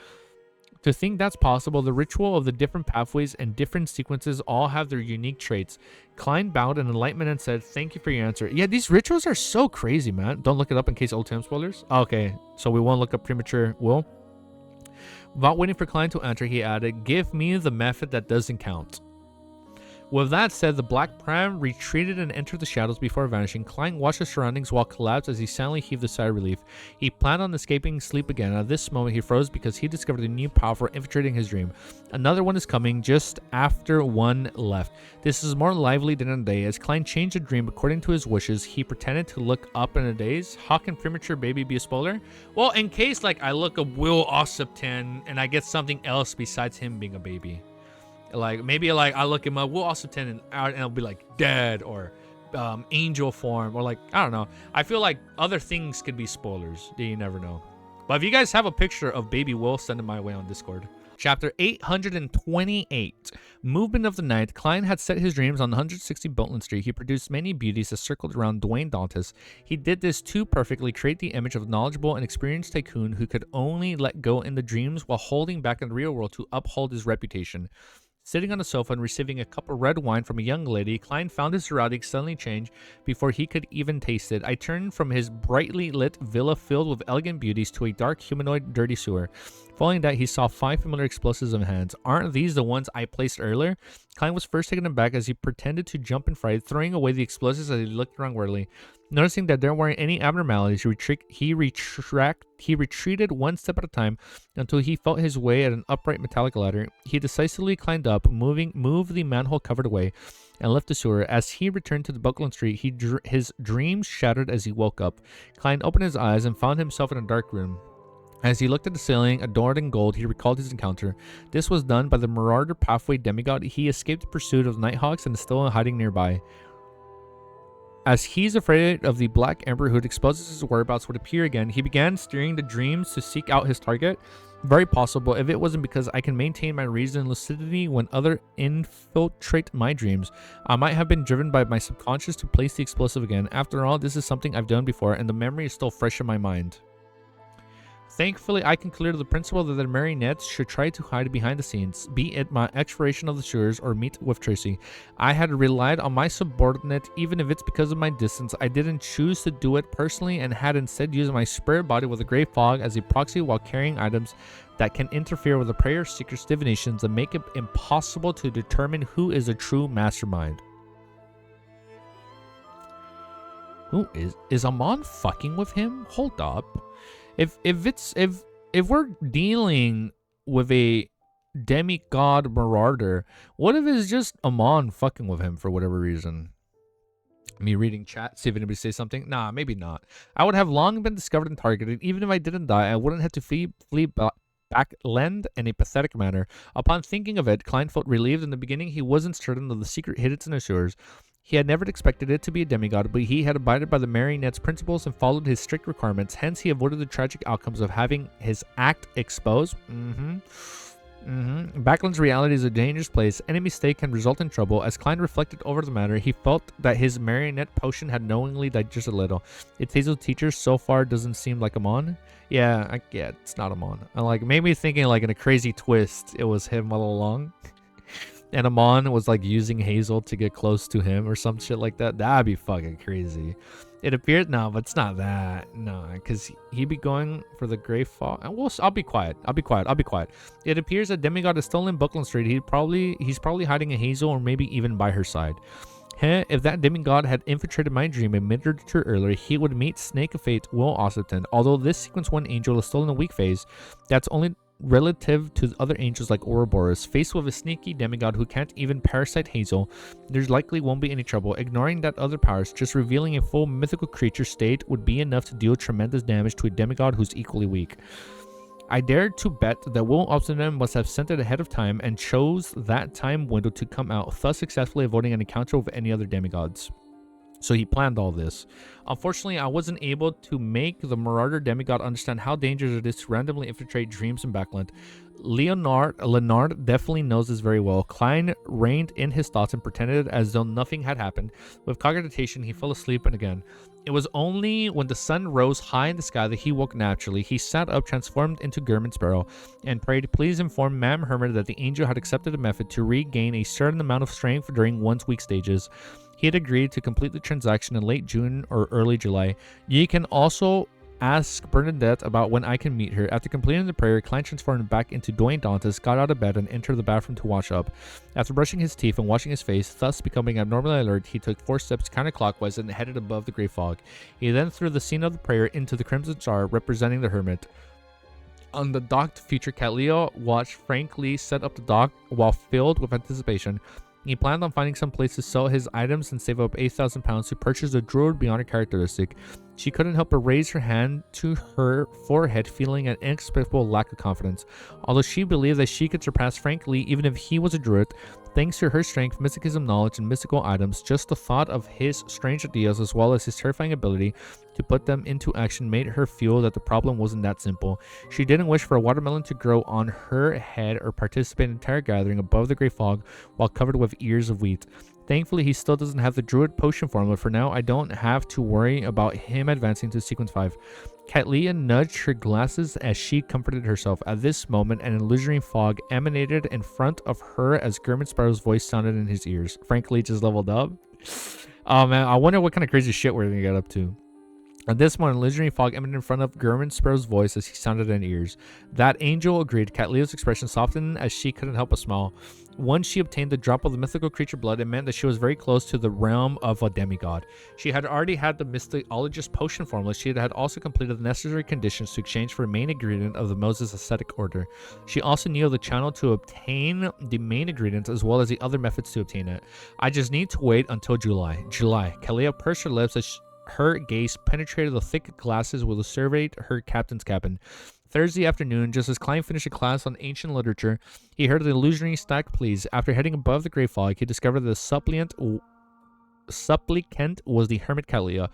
To think that's possible, the ritual of the different pathways and different sequences all have their unique traits. Klein bowed in enlightenment and said, thank you for your answer. Yeah, these rituals are so crazy, man. Don't look it up in case old time spoilers. Okay, so we won't look up premature will. Without waiting for Klein to answer, he added, give me the method that doesn't count. With that said, the black pram retreated and entered the shadows before vanishing. Klein watched his surroundings while collapsed as he silently heaved a sigh of relief. He planned on escaping sleep again. At this moment, he froze because he discovered a new power for infiltrating his dream. Another one is coming just after one left. This is more lively than in a day. As Klein changed the dream according to his wishes, he pretended to look up in a daze. How can premature baby be a spoiler? Well, in case like I look up Will Ossipton and I get something else besides him being a baby. Like maybe like I look him up, Will Ossipton, and I'll be like dead or angel form or like I don't know. I feel like other things could be spoilers. You never know. But if you guys have a picture of baby Will, send it my way on Discord. Chapter 828. Movement of the Night. Klein had set his dreams on 160 Bolton Street. He produced many beauties that circled around Dwayne Dantas. He did this too perfectly, create the image of a knowledgeable and experienced tycoon who could only let go in the dreams while holding back in the real world to uphold his reputation. Sitting on the sofa and receiving a cup of red wine from a young lady, Klein found his surroundings suddenly change before he could even taste it. I turned from his brightly lit villa filled with elegant beauties to a dark, humanoid, dirty sewer. Following that, he saw 5 familiar explosives in hands. Aren't these the ones I placed earlier? Klein was first taken aback as he pretended to jump in fright, throwing away the explosives as he looked around warily. Noticing that there weren't any abnormalities, he retreated one step at a time until he felt his way at an upright metallic ladder. He decisively climbed up, moved the manhole covered away, and left the sewer. As he returned to the Buckland Street, his dreams shattered as he woke up. Klein opened his eyes and found himself in a dark room. As he looked at the ceiling, adorned in gold, he recalled his encounter. This was done by the Marauder Pathway demigod. He escaped the pursuit of Nighthawks and is still hiding nearby. As he's afraid of the Black Emperor who exposes his whereabouts would appear again, he began steering the dreams to seek out his target. Very possible, if it wasn't because I can maintain my reason and lucidity when others infiltrate my dreams. I might have been driven by my subconscious to place the explosive again. After all, this is something I've done before, and the memory is still fresh in my mind. Thankfully, I can clear the principle that the marionettes should try to hide behind the scenes, be it my exploration of the sewers or meet with Tracy. I had relied on my subordinate, even if it's because of my distance. I didn't choose to do it personally and had instead used my spirit body with a gray fog as a proxy while carrying items that can interfere with the prayer seeker's divinations and make it impossible to determine who is a true mastermind. Who is Amon fucking with him? Hold up. If we're dealing with a demigod marauder, what if it's just Amon fucking with him for whatever reason? Me reading chat, see if anybody says something. Nah, maybe not. I would have long been discovered and targeted. Even if I didn't die, I wouldn't have to flee back land in a pathetic manner. Upon thinking of it, Klein felt relieved. In the beginning, he wasn't certain of the secret hidden in the sewers. He had never expected it to be a demigod, but he had abided by the marionette's principles and followed his strict requirements. Hence, he avoided the tragic outcomes of having his act exposed. Backland's reality is a dangerous place. Any mistake can result in trouble. As Klein reflected over the matter, he felt that his marionette potion had knowingly digested a little. Its hazel teacher so far doesn't seem like Amon. Yeah, it's not Amon. I made me thinking like in a crazy twist, it was him all along. and Amon was like using Hazel to get close to him or some shit like that. That'd be fucking crazy. It appeared no, but it's not that. No, because he'd be going for the gray fog. Well, I'll be quiet. I'll be quiet. It appears that Demigod is still in Buckland Street. He's probably hiding in Hazel or maybe even by her side. If that demigod had infiltrated my dream a minute or two earlier, he would meet Snake of Fate, Will Ossiton. Although this sequence 1 angel is still in the weak phase, that's only relative to the other angels like Ouroboros. Faced with a sneaky demigod who can't even parasite Hazel, there's likely won't be any trouble. Ignoring that other powers, just revealing a full mythical creature state would be enough to deal tremendous damage to a demigod who's equally weak. I dared to bet that Will Obstinate must have sent it ahead of time and chose that time window to come out, thus successfully avoiding an encounter with any other demigods. So he planned all this. Unfortunately, I wasn't able to make the Marauder demigod understand how dangerous it is to randomly infiltrate dreams in Backland. Leonard definitely knows this very well. Klein reined in his thoughts and pretended as though nothing had happened. With cogitation, he fell asleep and again. It was only when the sun rose high in the sky that he woke naturally. He sat up, transformed into German Sparrow, and prayed, "Please inform Ma'am Hermit that the angel had accepted a method to regain a certain amount of strength during one's weak stages." He had agreed to complete the transaction in late June or early July. You can also ask Bernadette about when I can meet her. After completing the prayer, Klein transformed back into Dwayne Dantes, got out of bed, and entered the bathroom to wash up. After brushing his teeth and washing his face, thus becoming abnormally alert, he took 4 steps counterclockwise and headed above the gray fog. He then threw the scene of the prayer into the crimson jar, representing the hermit. On the docked future, Catleo watched Frank Lee set up the dock while filled with anticipation. He planned on finding some place to sell his items and save up £8,000 to purchase a druid beyond her characteristic. She couldn't help but raise her hand to her forehead, feeling an inexplicable lack of confidence. Although she believed that she could surpass Frank Lee even if he was a druid, thanks to her strength, mysticism knowledge, and mystical items, just the thought of his strange ideas as well as his terrifying ability to put them into action made her feel that the problem wasn't that simple. She didn't wish for a watermelon to grow on her head or participate in an entire gathering above the gray fog while covered with ears of wheat. Thankfully, he still doesn't have the druid potion formula. For now, I don't have to worry about him advancing to sequence 5. Catlea nudged her glasses as she comforted herself. At this moment, an illusory fog emanated in front of her as German Sparrow's voice sounded in his ears. Frank Lee just leveled up. Oh man, I wonder what kind of crazy shit we're gonna get up to. At this moment, illusory fog emanated in front of German Sparrow's voice as he sounded in ears. That angel agreed. Catlea's expression softened as she couldn't help but smile. Once she obtained the drop of the mythical creature blood, it meant that she was very close to the realm of a demigod. She had already had the mysticologist potion formula. She had also completed the necessary conditions to exchange for a main ingredient of the Moses ascetic order. She also knew of the channel to obtain the main ingredients as well as the other methods to obtain it. I just need to wait until July. Catlea pursed her lips as her gaze penetrated the thick glasses while surveyed her captain's cabin. Thursday afternoon, just as Klein finished a class on ancient literature, he heard the illusionary stack please. After heading above the gray fog, he discovered that the supplicant was the hermit Catlea.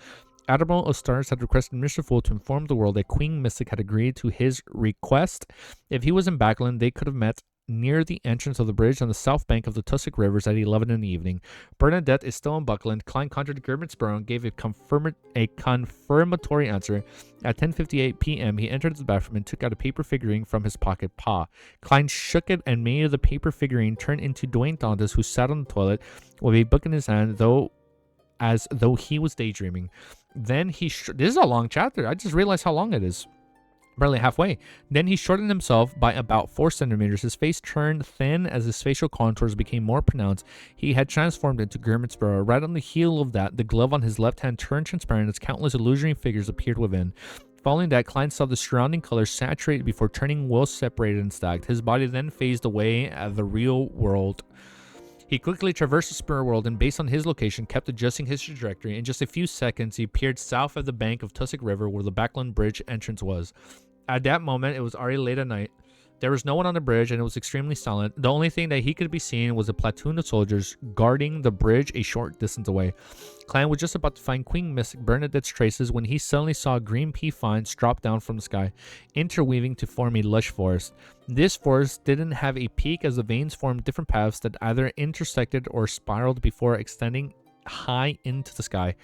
Admiral Ostars had requested Mr. Fool to inform the world that Queen Mystic had agreed to his request. If he was in Backland, they could have met near the entrance of the bridge on the south bank of the Tussock Rivers at 11 in the evening. Bernadette is still in Buckland. Klein conjured German Sparrow and gave a confirmatory answer. At 10:58 p.m., he entered the bathroom and took out a paper figurine from his pocket. Klein shook it and made the paper figurine turn into Dwayne Dantes, who sat on the toilet with a book in his hand, as though he was daydreaming. Then this is a long chapter. I just realized how long it is. Barely halfway. Then he shortened himself by about 4 centimeters. His face turned thin as his facial contours became more pronounced. He had transformed into German Sparrow. Right on the heel of that, the glove on his left hand turned transparent as countless illusory figures appeared within. Following that, Klein saw the surrounding colors saturate before turning well separated and stacked. His body then phased away at the real world. He quickly traversed the spirit world and, based on his location, kept adjusting his trajectory. In just a few seconds, he appeared south of the bank of Tussock River where the Backland Bridge entrance was. At that moment, it was already late at night. There was no one on the bridge, and it was extremely silent. The only thing that he could be seeing was a platoon of soldiers guarding the bridge a short distance away. Klein was just about to find Queen Mystic Bernadette's traces when he suddenly saw green pea vines drop down from the sky, interweaving to form a lush forest. This forest didn't have a peak, as the veins formed different paths that either intersected or spiraled before extending high into the sky.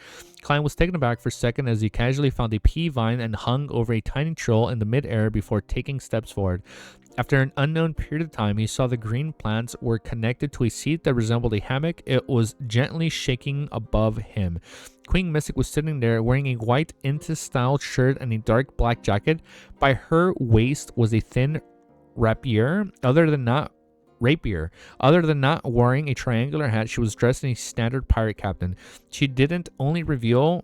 Klein was taken aback for a second as he casually found a pea vine and hung over a tiny troll in the mid-air before taking steps forward. After an unknown period of time, he saw the green plants were connected to a seat that resembled a hammock. It was gently shaking above him. Queen Mystic was sitting there wearing a white Insta-style shirt and a dark black jacket. By her waist was a thin rapier. Other than not wearing a triangular hat, she was dressed in a standard pirate captain. She didn't only reveal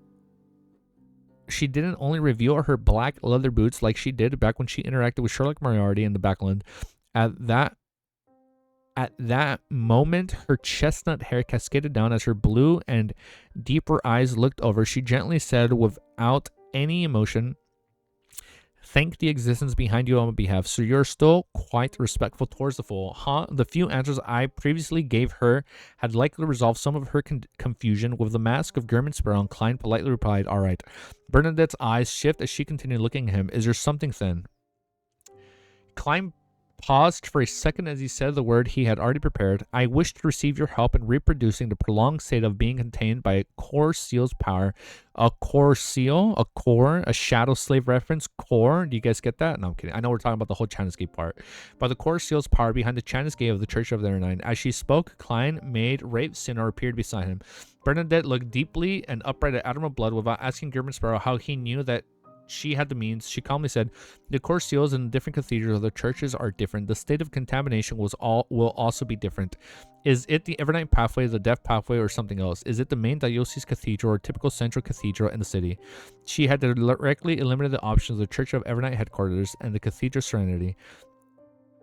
her black leather boots like she did back when she interacted with Sherlock Moriarty in the Backland. At that moment, her chestnut hair cascaded down as her blue and deeper eyes looked over. She gently said without any emotion, "Thank the existence behind you on my behalf, so you're still quite respectful towards the fool." Huh? The few answers I previously gave her had likely resolved some of her confusion. With the mask of German Sparrow on, Klein politely replied, "All right." Bernadette's eyes shift as she continued looking at him. "Is there something thin?" Klein paused for a second as he said the word he had already prepared. "I wish to receive your help in reproducing the prolonged state of being contained by a core seal's power." A core seal? A core? A shadow slave reference? Core? Do you guys get that? No, I'm kidding. I know we're talking about the whole China's Gate part. By the core seal's power behind the China's Gate of the Church of the Nine. As she spoke, Klein made Rape Sinner appeared beside him. Bernadette looked deeply and upright at Admiral Blood without asking German Sparrow how he knew that she had the means. She calmly said, "The core seals in the different cathedrals of the churches are different. The state of contamination will also be different. Is it the Evernight pathway, the Death pathway, or something else? Is it the main diocese cathedral or typical central cathedral in the city?" She had directly eliminated the options of the Church of Evernight headquarters and the Cathedral Serenity.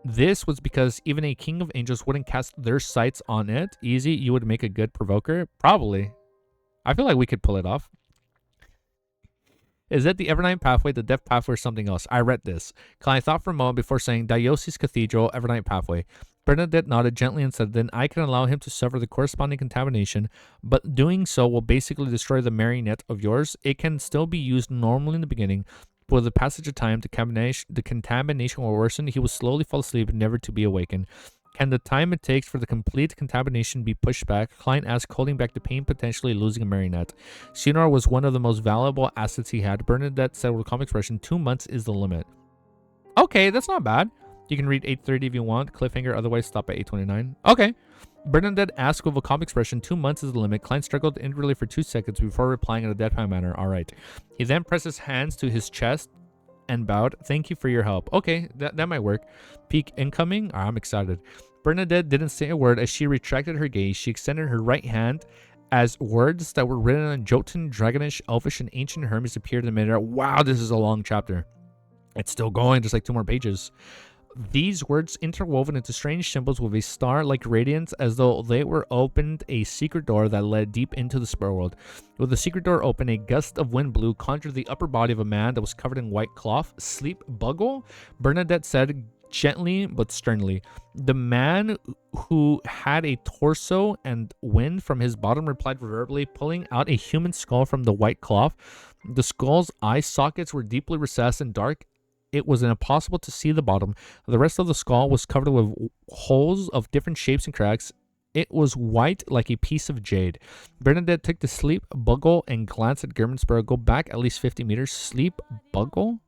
This was because even a king of angels wouldn't cast their sights on it. Easy, you would make a good provoker? Probably. I feel like we could pull it off. Is it the Evernight pathway, the Death pathway, or something else? I read this. Klein thought for a moment before saying Diocese Cathedral, Evernight pathway. Bernadette nodded gently and said, "Then I can allow him to suffer the corresponding contamination, but doing so will basically destroy the marionette of yours. It can still be used normally in the beginning, but with the passage of time, the contamination will worsen. He will slowly fall asleep, never to be awakened." Can the time it takes for the complete contamination be pushed back? Klein asked, holding back the pain, potentially losing a marionette. Sinor was one of the most valuable assets he had. Bernadette said with a calm expression, 2 months is the limit. Okay, that's not bad. You can read 830 if you want. Cliffhanger, otherwise stop at 829. Okay. Bernadette asked with a calm expression, 2 months is the limit. Klein struggled inwardly for 2 seconds before replying in a deadpan manner. All right. He then pressed his hands to his chest and bowed. "Thank you for your help." Okay, that might work. Peak incoming? I'm excited. Bernadette didn't say a word as she retracted her gaze. She extended her right hand as words that were written in Jotun, Dragonish, Elvish, and Ancient Hermes appeared in the midair. Wow, this is a long chapter. It's still going, just like 2 more pages. These words interwoven into strange symbols with a star-like radiance, as though they were opened a secret door that led deep into the spirit world. With the secret door open, a gust of wind blew, conjured the upper body of a man that was covered in white cloth. "Sleep, Buggle?" Bernadette said gently but sternly. The man, who had a torso and wind from his bottom, replied verbally, pulling out a human skull from the white cloth. The skull's eye sockets were deeply recessed and dark. It was impossible to see the bottom. The rest of the skull was covered with holes of different shapes and cracks. It was white like a piece of jade. Bernadette took the Sleep Buggle and glanced at German Sparrow. "Go back at least 50 meters. Sleep Buggle?"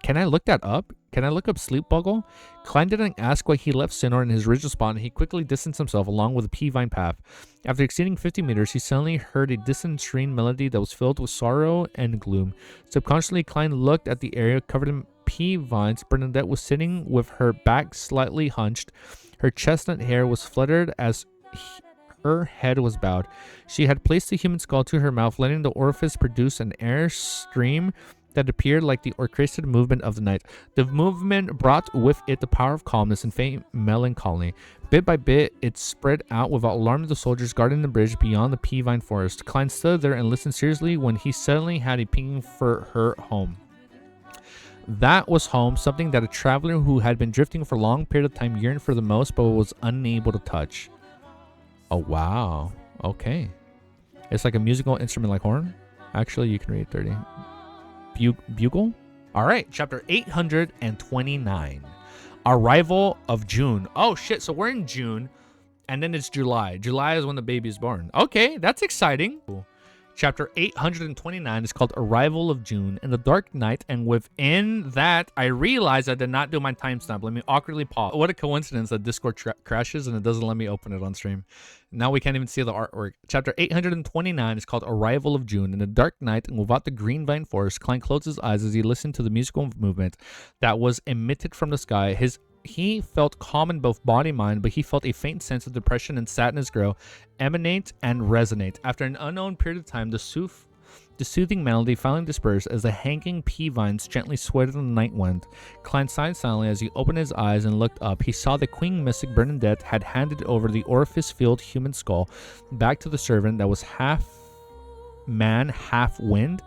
Can I look that up? Can I look up Sleep Buggle? Klein didn't ask why he left Sinor in his original spot, and he quickly distanced himself along with the pea vine path. After exceeding 50 meters, he suddenly heard a distant string melody that was filled with sorrow and gloom. Subconsciously, Klein looked at the area covered in pea vines. Bernadette was sitting with her back slightly hunched. Her chestnut hair was fluttered as her head was bowed. She had placed the human skull to her mouth, letting the orifice produce an air stream that appeared like the orchestrated movement of the night. The movement brought with it the power of calmness and faint melancholy. Bit by bit, it spread out without alarming the soldiers guarding the bridge beyond the pea vine forest. Klein stood there and listened seriously when he suddenly had a pinging for her home. That was home, something that a traveler who had been drifting for a long period of time yearned for the most, but was unable to touch. Oh, wow. Okay. It's like a musical instrument like horn. Actually, you can read 30. Bugle? All right, chapter 829. Arrival of June. Oh, shit. So we're in June. And then it's July. July is when the baby is born. Okay, that's exciting. Chapter 829 is called Arrival of June in the Dark Night, and within that, I realized I did not do my timestamp. Let me awkwardly pause. What a coincidence that Discord crashes and it doesn't let me open it on stream. Now we can't even see the artwork. Chapter 829 is called Arrival of June in the Dark Night, and without the green vine forest, Klein closed his eyes as he listened to the musical movement that was emitted from the sky. He felt calm in both body and mind, but he felt a faint sense of depression and sadness grow, emanate, and resonate. After an unknown period of time, the soothing melody finally dispersed as the hanging pea vines gently swayed in the night wind. Klein sighed silently as he opened his eyes and looked up. He saw the queen mystic Bernadette had handed over the orifice-filled human skull back to the servant that was half man, half wind.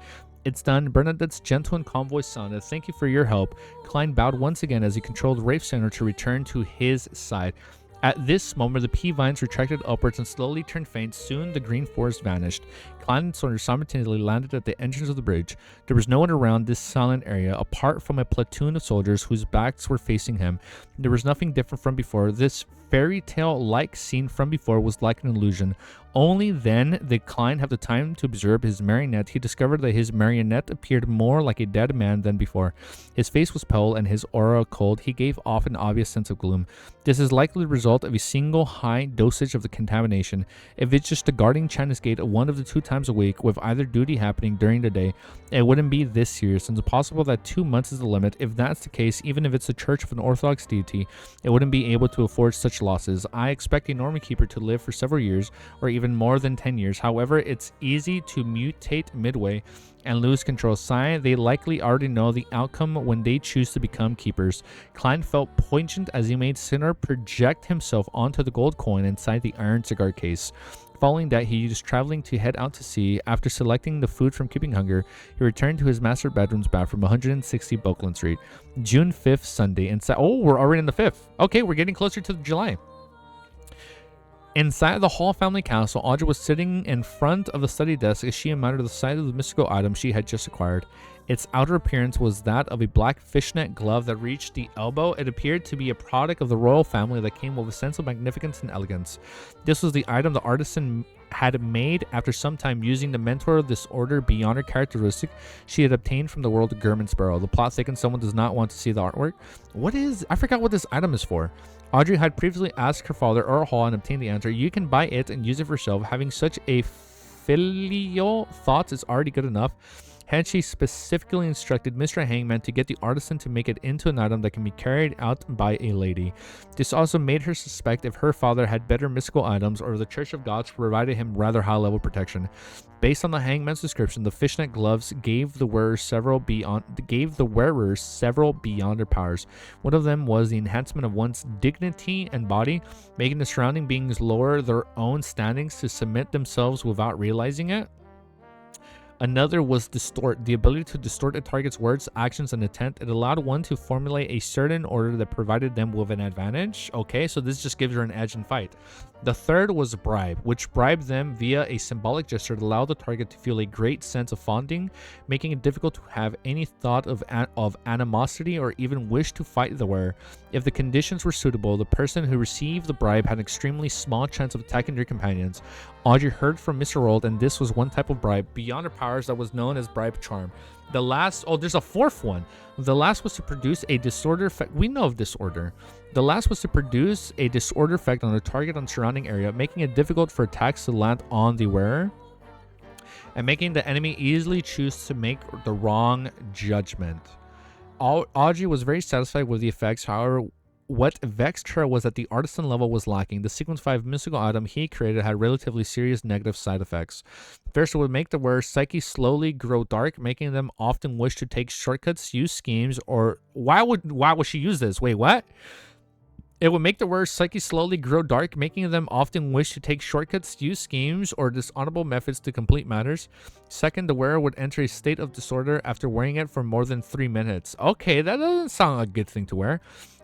It's done. Bernadette's gentle and calm voice sounded. Thank you for your help. Klein bowed once again as he controlled Rafe's center to return to his side. At this moment, the pea vines retracted upwards and slowly turned faint. Soon, the green forest vanished. Klein and Sawyer simultaneously landed at the entrance of the bridge. There was no one around this silent area, apart from a platoon of soldiers whose backs were facing him. There was nothing different from before. This fairy tale-like scene from before was like an illusion. Only then did Klein have the time to observe his marionette. He discovered that his marionette appeared more like a dead man than before. His face was pale and his aura cold. He gave off an obvious sense of gloom. This is likely the result of a single high dosage of the contamination. If it's just the guarding China's gate one of the 2 times a week, with either duty happening during the day, it wouldn't be this serious. It's possible that 2 months is the limit. If that's the case, even if it's the church of an Orthodox deity, it wouldn't be able to afford such losses. I expect a Norman keeper to live for several years, or even more than 10 years. However, it's easy to mutate midway and lose control. They likely already know the outcome when they choose to become keepers. Klein felt poignant as he made Sinner project himself onto the gold coin inside the iron cigar case. Following that, he used traveling to head out to sea. After selecting the food from Keeping Hunger, he returned to his master bedroom's bathroom, 160 Boakland Street. June 5th, Sunday. Oh, we're already in the 5th. Okay, we're getting closer to July. Inside the Hall family castle, Audrey was sitting in front of the study desk as she admired the sight of the mystical item she had just acquired. Its outer appearance was that of a black fishnet glove that reached the elbow. It appeared to be a product of the royal family that came with a sense of magnificence and elegance. This was the item the artisan had made after some time using the mentor disorder beyond her characteristic she had obtained from the world of German Sparrow. The plot thickens. Someone does not want to see the artwork. I forgot what this item is for. Audrey had previously asked her father Earl Hall and obtained the answer. You can buy it and use it for yourself. Having such a filial thoughts is already good enough. Hence, she specifically instructed Mr. Hangman to get the artisan to make it into an item that can be carried out by a lady. This also made her suspect if her father had better mystical items or the Church of Gods provided him rather high-level protection. Based on the Hangman's description, the fishnet gloves gave the wearer several beyond their powers. One of them was the enhancement of one's dignity and body, making the surrounding beings lower their own standings to submit themselves without realizing it. Another was distort, the ability to distort a target's words, actions, and intent. It allowed one to formulate a certain order that provided them with an advantage. Okay, so this just gives her an edge in fight. The third was bribe, which bribed them via a symbolic gesture that allowed the target to feel a great sense of fondling, making it difficult to have any thought of animosity or even wish to fight the wearer. If the conditions were suitable, the person who received the bribe had an extremely small chance of attacking their companions. Audrey heard from Mr. Rold, and this was one type of bribe beyond her powers that was known as bribe charm. The last, there's a fourth one. The last was to produce a disorder effect. We know of disorder. The last was to produce a disorder effect on the target and surrounding area, making it difficult for attacks to land on the wearer and making the enemy easily choose to make the wrong judgment. Audrey was very satisfied with the effects. However, what vexed her was that the artisan level was lacking. The Sequence 5 mystical item he created had relatively serious negative side effects. First, it would make the wearer's psyche slowly grow dark, making them often wish to take shortcuts, use schemes, or why would she use this? Wait, what? It would make the wearer's psyche slowly grow dark, making them often wish to take shortcuts, use schemes, or dishonorable methods to complete matters. Second, the wearer would enter a state of disorder after wearing it for more than 3 minutes. Okay, that doesn't sound like a good thing to wear.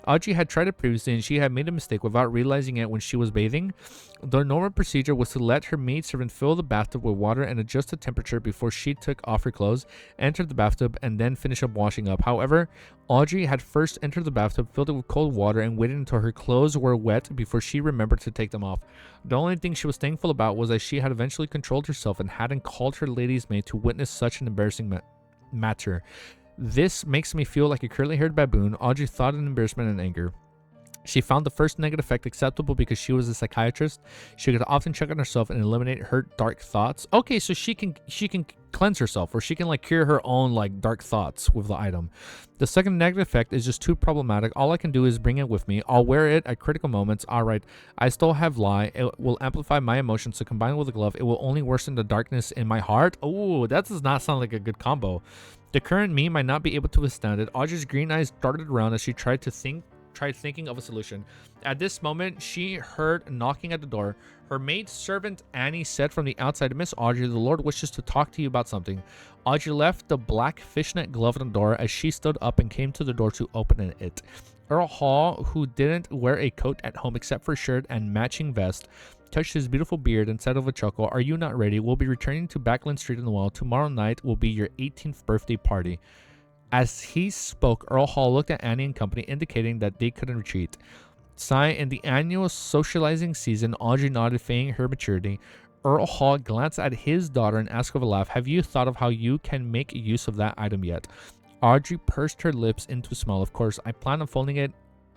Audrey had tried it previously and she had made a mistake without realizing it when she was bathing. The normal procedure was to let her maidservant fill the bathtub with water and adjust the temperature before she took off her clothes, entered the bathtub, and then finish up washing up. However, Audrey had first entered the bathtub, filled it with cold water, and waited until her clothes were wet before she remembered to take them off. The only thing she was thankful about was that she had eventually controlled herself and hadn't called her lady's maid to witness such an embarrassing matter. This makes me feel like a curly-haired baboon, Audrey thought in embarrassment and anger. She found the first negative effect acceptable because she was a psychiatrist. She could often check on herself and eliminate her dark thoughts. Okay, so she can cleanse herself, or she can like cure her own like dark thoughts with the item. The second negative effect is just too problematic. All I can do is bring it with me. I'll wear it at critical moments. All right, I still have lie. It will amplify my emotions. So combined with the glove, it will only worsen the darkness in my heart. Oh, that does not sound like a good combo. The current me might not be able to withstand it. Audrey's green eyes darted around as she tried thinking of a solution. At this moment, she heard knocking at the door. Her maid servant Annie said from the outside, "Miss Audrey, the Lord wishes to talk to you about something." Audrey left the black fishnet glove on the door as she stood up and came to the door to open it. Earl Hall, who didn't wear a coat at home except for shirt and matching vest, touched his beautiful beard and said with a chuckle, "Are you not ready? We'll be returning to Backland Street in the Wall. Tomorrow night will be your 18th birthday party." As he spoke, Earl Hall looked at Annie and company, indicating that they couldn't retreat. In the annual socializing season, Audrey nodded, feigning her maturity. Earl Hall glanced at his daughter and asked with a laugh, "Have you thought of how you can make use of that item yet?" Audrey pursed her lips into a smile. "Of course, I plan on folding it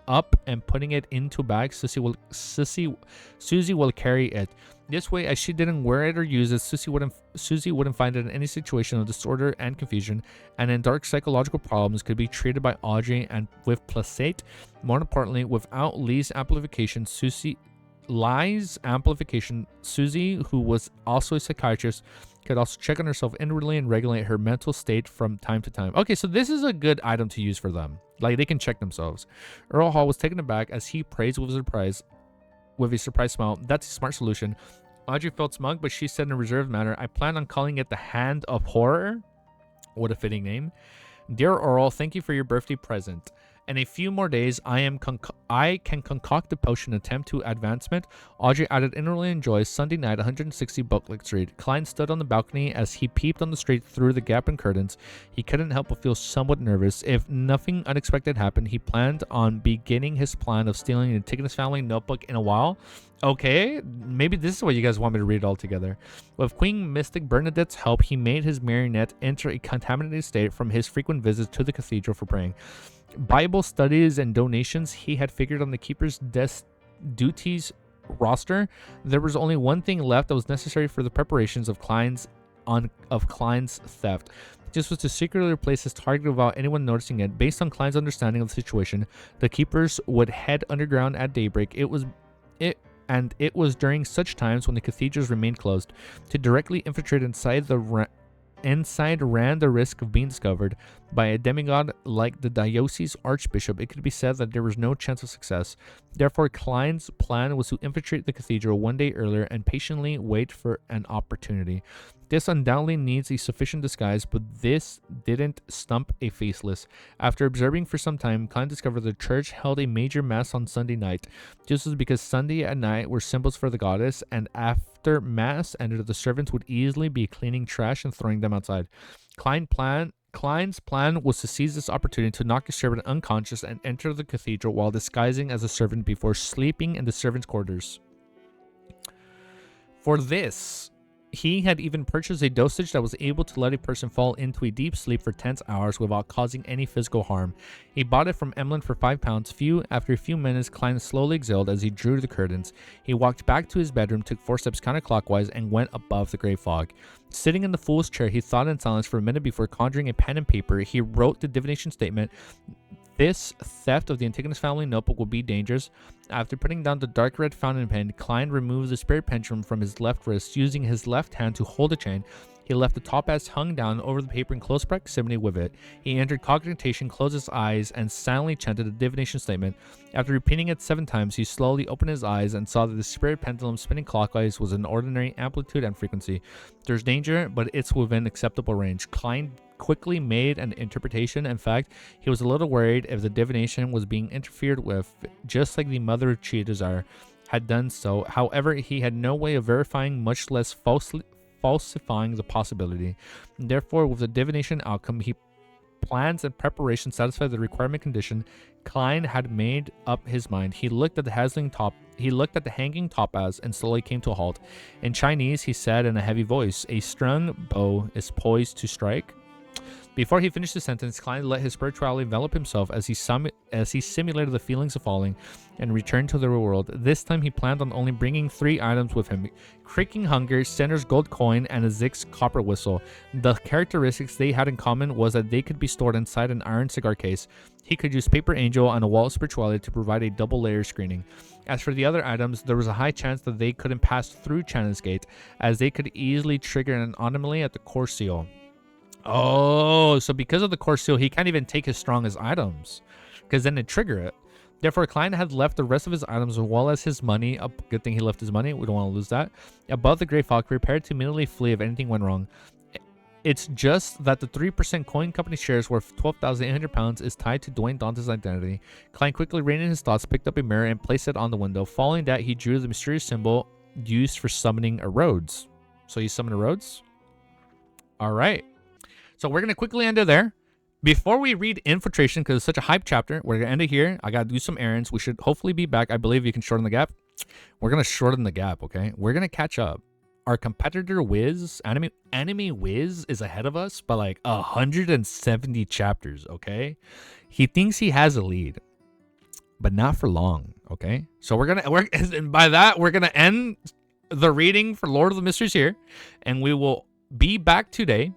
up and putting it into a bag. Susie will carry it. This way, as she didn't wear it or use it, Susie wouldn't find it in any situation of disorder and confusion, and in dark psychological problems could be treated by Audrey and with placate. More importantly, without Lee's amplification, Susie, who was also a psychiatrist, could also check on herself inwardly and regulate her mental state from time to time. Okay, so this is a good item to use for them. Like, they can check themselves. Earl Hall was taken aback as he praised with a surprised smile. "That's a smart solution." Audrey felt smug, but she said in a reserved manner, "I plan on calling it the Hand of Horror." What a fitting name. "Dear Earl, thank you for your birthday present. In a few more days, I can concoct a potion attempt to advancement." Audrey added inwardly in joy. Sunday night, 160 Bucklick Street. Klein stood on the balcony as he peeped on the street through the gap in curtains. He couldn't help but feel somewhat nervous. If nothing unexpected happened, he planned on beginning his plan of stealing the Antigonus family notebook in a while. Okay, maybe this is what you guys want me to read all together. With Queen Mystic Bernadette's help, he made his marionette enter a contaminated state from his frequent visits to the cathedral for praying. Bible studies and donations he had figured on the keeper's duties roster. There was only one thing left that was necessary for the preparations of Klein's theft. This was to secretly replace his target without anyone noticing it. Based on Klein's understanding of the situation, the keepers would head underground at daybreak. It was during such times when the cathedrals remained closed. To directly infiltrate inside ran the risk of being discovered by a demigod like the diocese archbishop. It could be said that there was no chance of success. Therefore, Klein's plan was to infiltrate the cathedral one day earlier and patiently wait for an opportunity. This undoubtedly needs a sufficient disguise, but this didn't stump a faceless. After observing for some time, Klein discovered the church held a major mass on Sunday night. This was because Sunday at night were symbols for the goddess, and after mass ended, the servants would easily be cleaning trash and throwing them outside. Klein's plan was to seize this opportunity to knock his servant unconscious and enter the cathedral while disguising as a servant before sleeping in the servants' quarters. For this, he had even purchased a dosage that was able to let a person fall into a deep sleep for 10 hours without causing any physical harm. He bought it from Emlyn for £5. After a few minutes, Klein slowly exhaled as he drew the curtains. He walked back to his bedroom, took 4 steps counterclockwise, and went above the gray fog. Sitting in the fool's chair, he thought in silence for a minute before conjuring a pen and paper. He wrote the divination statement. This theft of the Antigonus family notebook will be dangerous. After putting down the dark red fountain pen, Klein removed the spirit pendulum from his left wrist, using his left hand to hold the chain. He left the topaz hung down over the paper in close proximity with it. He entered cognition, closed his eyes, and silently chanted a divination statement. After repeating it 7 times, he slowly opened his eyes and saw that the spirit pendulum spinning clockwise was an ordinary amplitude and frequency. There's danger, but it's within acceptable range. Klein quickly made an interpretation. In fact, he was a little worried if the divination was being interfered with, just like the mother of Chiazar had done so. However, he had no way of verifying, much less falsifying the possibility. Therefore, with the divination outcome, he plans and preparation satisfied the requirement condition. Klein had made up his mind. He looked at the hanging topaz and slowly came to a halt. In Chinese, he said in a heavy voice, "A strung bow is poised to strike." Before he finished the sentence, Klein let his spirituality envelop himself as he simulated the feelings of falling and returned to the real world. This time, he planned on only bringing 3 items with him: Creaking Hunger, Sender's gold coin, and a Zig's copper whistle. The characteristics they had in common was that they could be stored inside an iron cigar case. He could use Paper Angel and a Wall of Spirituality to provide a double layer screening. As for the other items, there was a high chance that they couldn't pass through Channon's Gate, as they could easily trigger an anomaly at the core seal. Oh, so because of the core seal, he can't even take his strongest items, because then it'd trigger it. Therefore, Klein had left the rest of his items as well as his money. A good thing he left his money. We don't want to lose that. Above the Grey Fog, prepared to immediately flee if anything went wrong. It's just that the 3% coin company shares worth 12,800 pounds is tied to Dwayne Dante's identity. Klein quickly reined in his thoughts, picked up a mirror, and placed it on the window. Following that, he drew the mysterious symbol used for summoning a Rhodes. So he summoned a Rhodes? All right. So we're going to quickly end it there. Before we read Infiltration, because it's such a hype chapter, we're going to end it here. I got to do some errands. We should hopefully be back. I believe you can shorten the gap. We're going to shorten the gap, okay? We're going to catch up. Our competitor Wiz, Anime Wiz, is ahead of us by like 170 chapters, okay? He thinks he has a lead, but not for long, okay? So and by that, we're going to end the reading for Lord of the Mysteries here, and we will be back today.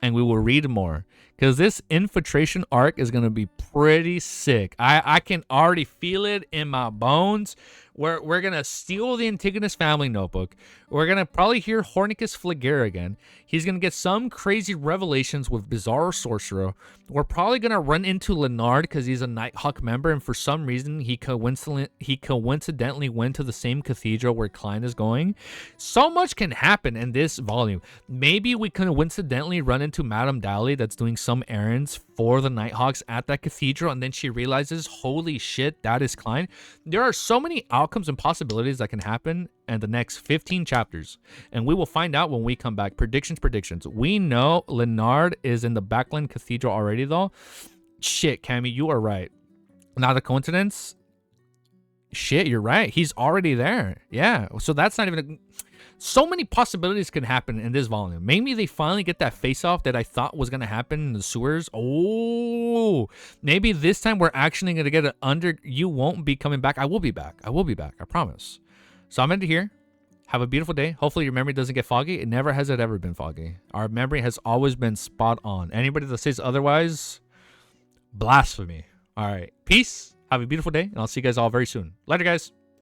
And we will read more, because this Infiltration arc is going to be pretty sick. I can already feel it in my bones. We're going to steal the Antigonus family notebook. We're going to probably hear Hornicus Flagera again. He's going to get some crazy revelations with Bizarro Sorcerer. We're probably going to run into Leonard because he's a Nighthawk member, and for some reason he coincidentally went to the same cathedral where Klein is going. So much can happen in this volume. Maybe we coincidentally run into Madame Dally that's doing some errands for the Nighthawks at that cathedral, and then she realizes, holy shit, that is Klein. There are so many outcomes and possibilities that can happen in the next 15 chapters, and we will find out when we come back. Predictions. We know Leonard is in the Backland Cathedral already, though. Shit, Cammy, you are right. Not a coincidence? Shit, you're right. He's already there. Yeah, so that's not even so many possibilities can happen in this volume. Maybe they finally get that face-off that I thought was going to happen in the sewers. Oh, maybe this time we're actually going to get it under. You won't be coming back. I will be back. I promise. So I'm into here. Have a beautiful day. Hopefully your memory doesn't get foggy. It never has ever been foggy. Our memory has always been spot on. Anybody that says otherwise, blasphemy. All right. Peace. Have a beautiful day, and I'll see you guys all very soon. Later, guys.